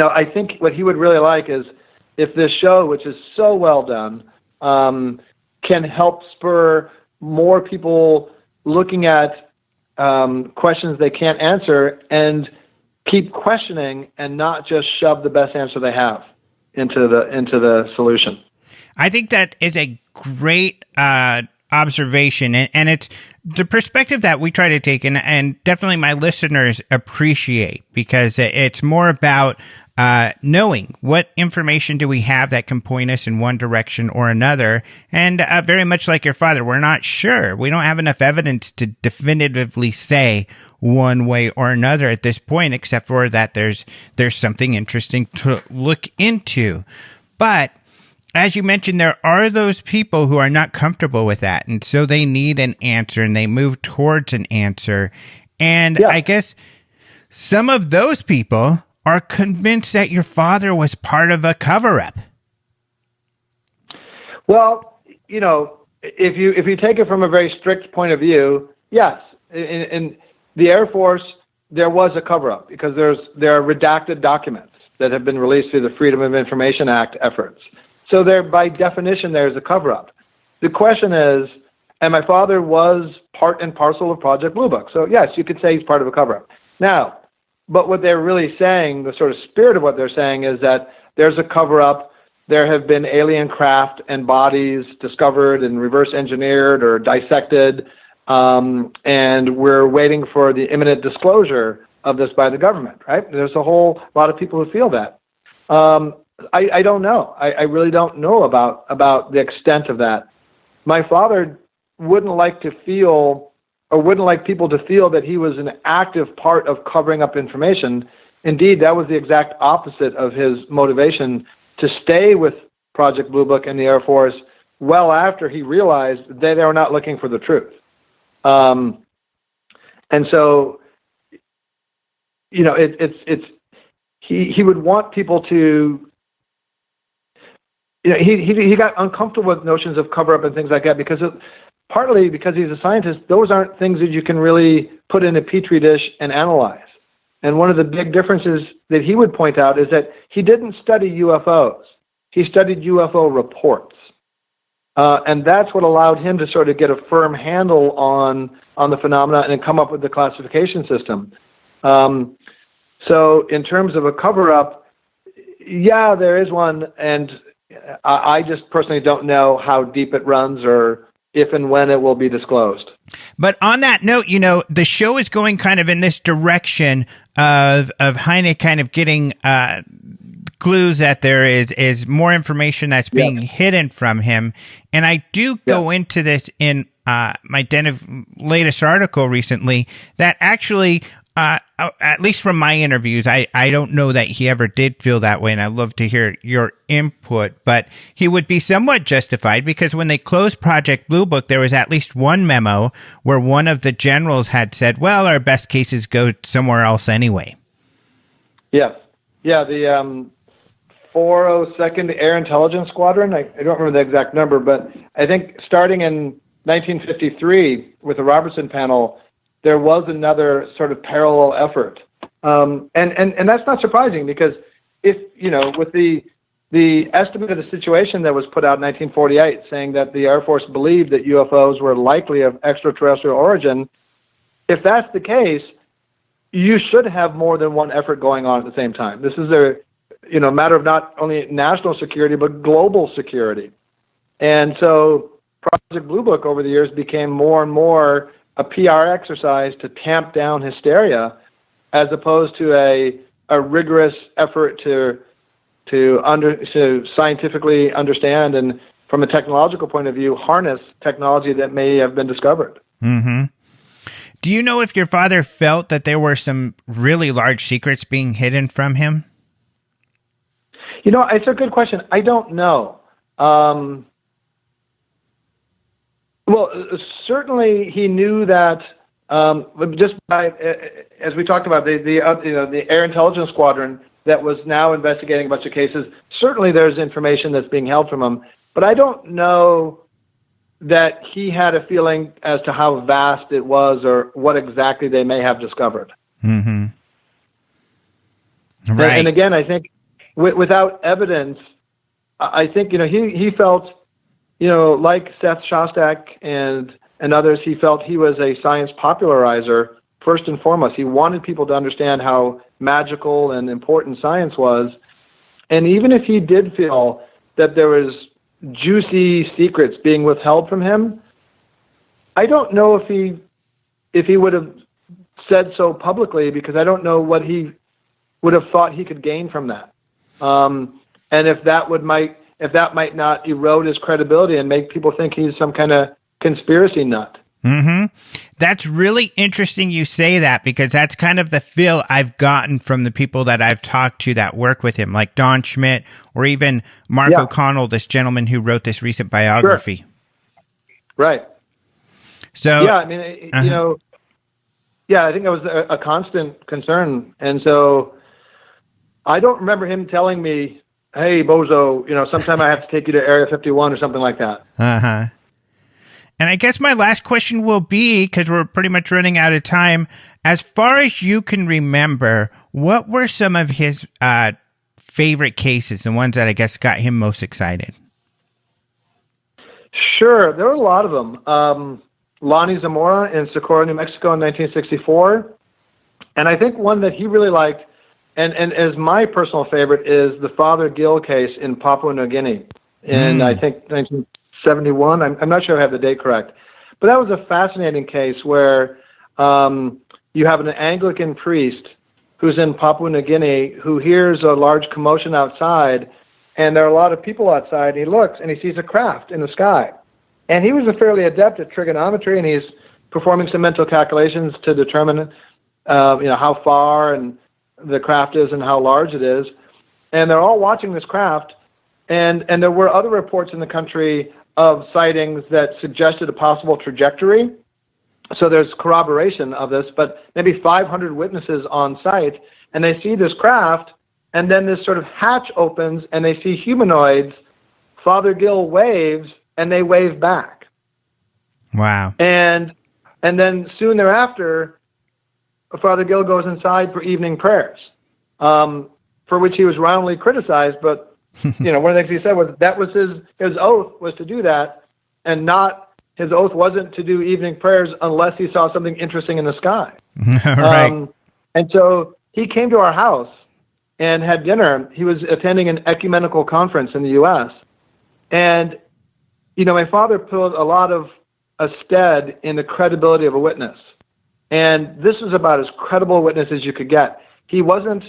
I think what he would really like is if this show, which is so well done, can help spur more people looking at questions they can't answer and keep questioning and not just shove the best answer they have into the solution. I think that is a great observation, and it's the perspective that we try to take, and definitely my listeners appreciate, because it's more about knowing what information do we have that can point us in one direction or another. And very much like your father, we're not sure. We don't have enough evidence to definitively say one way or another at this point, except for that there's something interesting to look into. But as you mentioned, there are those people who are not comfortable with that, and so they need an answer, and they move towards an answer. And I guess some of those people are convinced that your father was part of a cover-up. Well, if you take it from a very strict point of view, yes. In the Air Force, there was a cover-up because there are redacted documents that have been released through the Freedom of Information Act efforts. So by definition, there's a cover-up. The question is, and my father was part and parcel of Project Blue Book. So yes, you could say he's part of a cover-up. Now, but what they're really saying, the sort of spirit of what they're saying, is that there's a cover-up. There have been alien craft and bodies discovered and reverse engineered or dissected, and we're waiting for the imminent disclosure of this by the government, right? There's a whole lot of people who feel that. I don't know. I really don't know about the extent of that. My father wouldn't like people to feel that he was an active part of covering up information. Indeed, that was the exact opposite of his motivation to stay with Project Blue Book and the Air Force well after he realized that they were not looking for the truth. And so, he would want people to, he got uncomfortable with notions of cover-up and things like that because partly because he's a scientist, those aren't things that you can really put in a petri dish and analyze. And one of the big differences that he would point out is that he didn't study UFOs. He studied UFO reports. And that's what allowed him to sort of get a firm handle on the phenomena and then come up with the classification system. So in terms of a cover-up, yeah, there is one, and I just personally don't know how deep it runs or if and when it will be disclosed. But on that note, the show is going kind of in this direction of Hynek kind of getting clues that there is more information that's being hidden from him. And I do go into this in my latest article recently that actually, at least from my interviews, I don't know that he ever did feel that way, and I'd love to hear your input, but he would be somewhat justified because when they closed Project Blue Book, there was at least one memo where one of the generals had said, well, our best cases go somewhere else anyway. Yeah, the 402nd Air Intelligence Squadron, I don't remember the exact number, but I think starting in 1953 with the Robertson panel, there was another sort of parallel effort. And that's not surprising because if, with the estimate of the situation that was put out in 1948 saying that the Air Force believed that UFOs were likely of extraterrestrial origin, if that's the case, you should have more than one effort going on at the same time. This is a matter of not only national security, but global security. And so Project Blue Book over the years became more and more a PR exercise to tamp down hysteria as opposed to a rigorous effort to scientifically understand and from a technological point of view, harness technology that may have been discovered. Mm-hmm. Do you know if your father felt that there were some really large secrets being hidden from him? It's a good question. I don't know. Well, certainly he knew that just by, as we talked about, the Air Intelligence Squadron that was now investigating a bunch of cases, certainly there's information that's being held from him. But I don't know that he had a feeling as to how vast it was or what exactly they may have discovered. Mm-hmm. Right. And again, I think without evidence, I think, he felt, like Seth Shostak and others, he felt he was a science popularizer first and foremost. He wanted people to understand how magical and important science was. And even if he did feel that there was juicy secrets being withheld from him, I don't know if he would have said so publicly, because I don't know what he would have thought he could gain from that. And if that might not erode his credibility and make people think he's some kind of conspiracy nut. Mm-hmm. That's really interesting you say that, because that's kind of the feel I've gotten from the people that I've talked to that work with him, like Don Schmidt or even Mark O'Connell, this gentleman who wrote this recent biography. Sure. Right. So yeah, I mean, I think that was a constant concern. And so I don't remember him telling me, hey, Bozo, sometime I have to take you to Area 51 or something like that. Uh-huh. And I guess my last question will be, because we're pretty much running out of time, as far as you can remember, what were some of his favorite cases, the ones that I guess got him most excited? Sure. There were a lot of them. Lonnie Zamora in Socorro, New Mexico in 1964. And I think one that he really liked, and as my personal favorite, is the Fothergill Case in Papua New Guinea in, I think, 1971. I'm not sure I have the date correct. But that was a fascinating case where you have an Anglican priest who's in Papua New Guinea who hears a large commotion outside, and there are a lot of people outside, and he looks, and he sees a craft in the sky. And he was a fairly adept at trigonometry, and he's performing some mental calculations to determine how far and the craft is and how large it is. And they're all watching this craft, and there were other reports in the country of sightings that suggested a possible trajectory. So there's corroboration of this, but maybe 500 witnesses on site, and they see this craft, and then this sort of hatch opens, and they see humanoids. Fothergill waves, and they wave back. Wow. And then soon thereafter, Fothergill goes inside for evening prayers, for which he was roundly criticized. But one of the things he said was that was his oath was to do that, and not his oath wasn't to do evening prayers unless he saw something interesting in the sky. Right. And so he came to our house and had dinner. He was attending an ecumenical conference in the U.S. And my father put a lot of a stead in the credibility of a witness. And this was about as credible a witness as you could get. He wasn't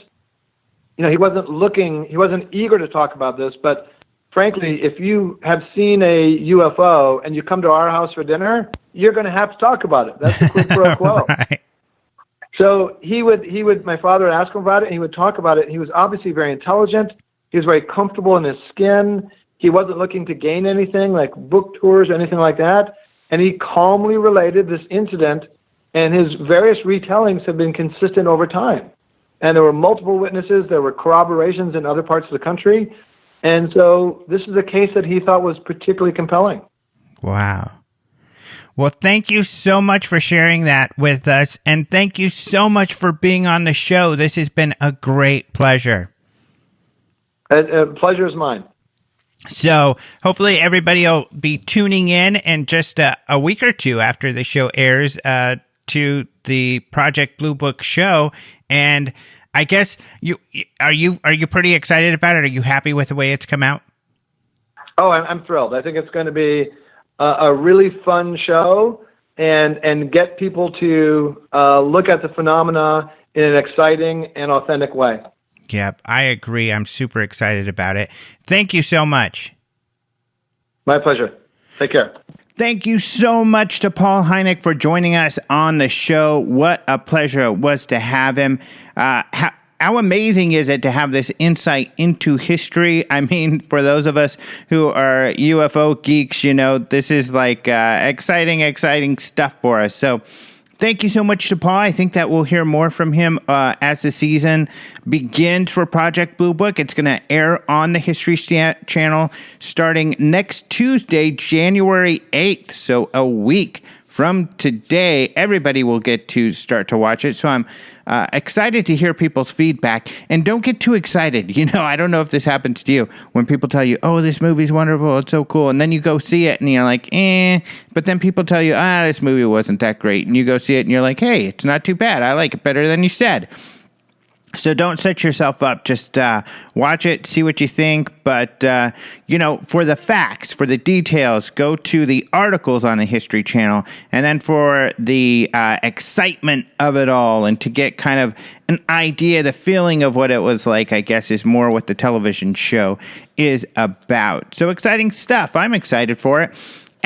eager to talk about this, but frankly, if you have seen a UFO and you come to our house for dinner, you're going to have to talk about it. That's the quid pro quo. Right. So my father would ask him about it, and he would talk about it. He was obviously very intelligent. He was very comfortable in his skin. He wasn't looking to gain anything like book tours or anything like that. And he calmly related this incident, and his various retellings have been consistent over time. And there were multiple witnesses. There were corroborations in other parts of the country. And so this is a case that he thought was particularly compelling. Wow. Well, thank you so much for sharing that with us. And thank you so much for being on the show. This has been a great pleasure. Pleasure is mine. So hopefully everybody will be tuning in just a week or two after the show airs to the Project Blue Book show. And I guess are you pretty excited about it? Are you happy with the way it's come out? Oh, I'm thrilled. I think it's going to be a really fun show and get people to look at the phenomena in an exciting and authentic way. Yep, I agree. I'm super excited about it. Thank you so much. My pleasure. Take care. Thank you so much to Paul Hynek for joining us on the show. What a pleasure it was to have him. How amazing is it to have this insight into history? I mean, for those of us who are UFO geeks, this is like exciting stuff for us. So thank you so much to Paul. I think that we'll hear more from him as the season begins for Project Blue Book. It's going to air on the History Channel starting next Tuesday, January 8th. So a week from today, everybody will get to start to watch it. So I'm excited to hear people's feedback. And don't get too excited. I don't know if this happens to you when people tell you, oh, this movie's wonderful, it's so cool. And then you go see it and you're like, But then people tell you, this movie wasn't that great. And you go see it and you're like, hey, it's not too bad. I like it better than you said. So don't set yourself up. Just watch it, see what you think. But, for the facts, for the details, go to the articles on the History Channel. And then for the excitement of it all and to get kind of an idea, the feeling of what it was like, I guess, is more what the television show is about. So exciting stuff. I'm excited for it.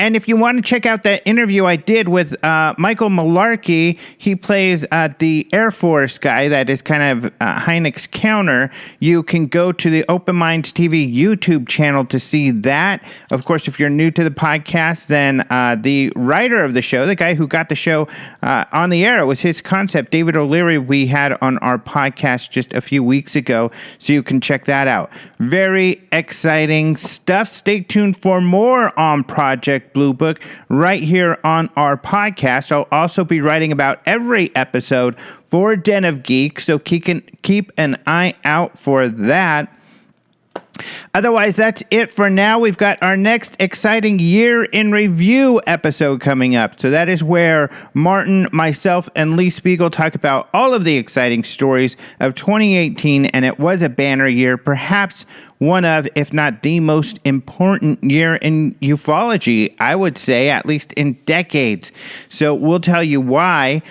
And if you want to check out that interview I did with Michael Malarkey, he plays the Air Force guy that is kind of Hynek's counter. You can go to the Open Minds TV YouTube channel to see that. Of course, if you're new to the podcast, then the writer of the show, the guy who got the show on the air, it was his concept, David O'Leary, we had on our podcast just a few weeks ago. So you can check that out. Very exciting stuff. Stay tuned for more on Project Blue Book right here on our podcast. I'll also be writing about every episode for Den of Geeks, so keep an eye out for that. Otherwise, that's it for now. We've got our next exciting year in review episode coming up. So that is where Martin, myself, and Lee Spiegel talk about all of the exciting stories of 2018, and it was a banner year, perhaps one of, if not the most important year in ufology, I would say, at least in decades. So we'll tell you why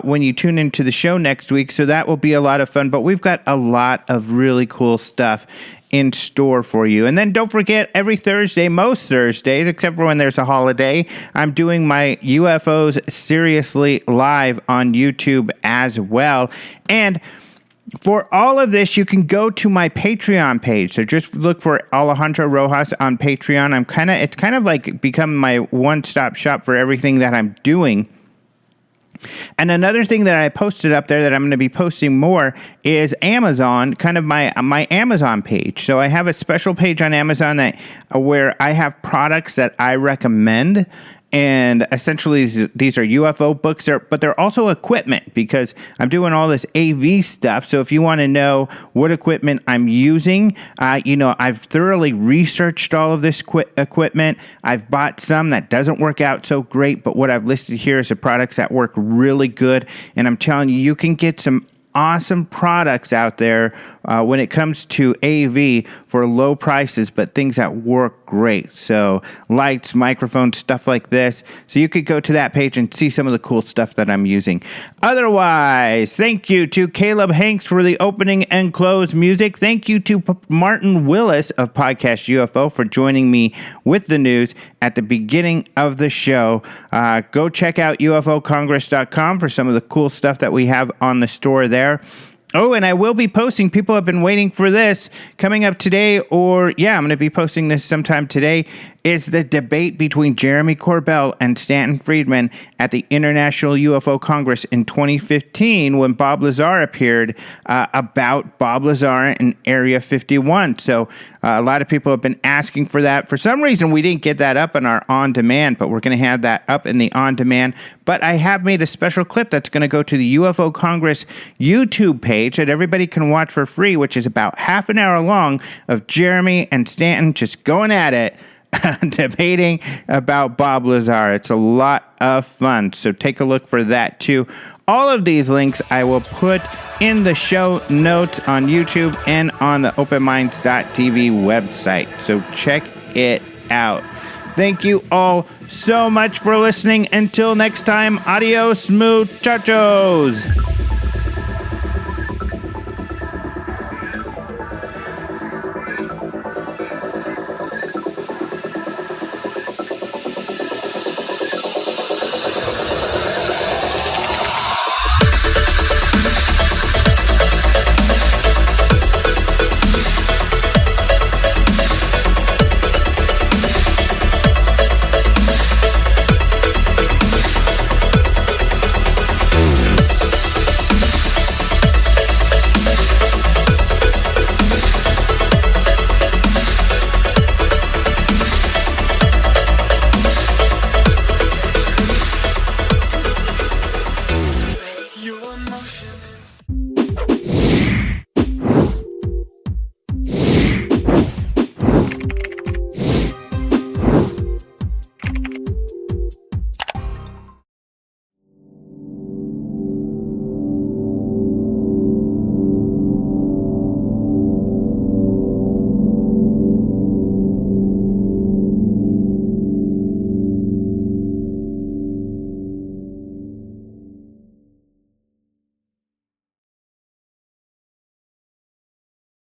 when you tune into the show next week. So that will be a lot of fun, but we've got a lot of really cool stuff in store for you. And then don't forget, every Thursday, most Thursdays, except for when there's a holiday, I'm doing my UFOs Seriously live on YouTube as well. And for all of this, you can go to my Patreon page. So just look for Alejandro Rojas on Patreon. It's kind of like become my one-stop shop for everything that I'm doing. And another thing that I posted up there that I'm going to be posting more is Amazon, kind of my Amazon page. So I have a special page on Amazon where I have products that I recommend. And essentially, these are UFO books, but they're also equipment because I'm doing all this AV stuff. So if you want to know what equipment I'm using, I've thoroughly researched all of this equipment. I've bought some that doesn't work out so great, but what I've listed here is the products that work really good. And I'm telling you, you can get some awesome products out there when it comes to AV for low prices, but things that work great. So lights, microphones, stuff like this. So you could go to that page and see some of the cool stuff that I'm using. Otherwise, thank you to Caleb Hanks for the opening and close music. Thank you to Martin Willis of Podcast UFO for joining me with the news at the beginning of the show. Go check out ufocongress.com for some of the cool stuff that we have on the store there. Oh, and I will be posting, people have been waiting for this, coming up today, I'm going to be posting this sometime today, is the debate between Jeremy Corbell and Stanton Friedman at the International UFO Congress in 2015 when Bob Lazar appeared about Bob Lazar in Area 51. So a lot of people have been asking for that. For some reason, we didn't get that up in our on-demand, but we're going to have that up in the on-demand. But I have made a special clip that's going to go to the UFO Congress YouTube page that everybody can watch for free, which is about half an hour long of Jeremy and Stanton just going at it, debating about Bob Lazar. It's a lot of fun, so take a look for that too. All of these links I will put in the show notes on YouTube and on the openminds.tv website, so check it out. Thank you all so much for listening. Until next time, adios, muchachos.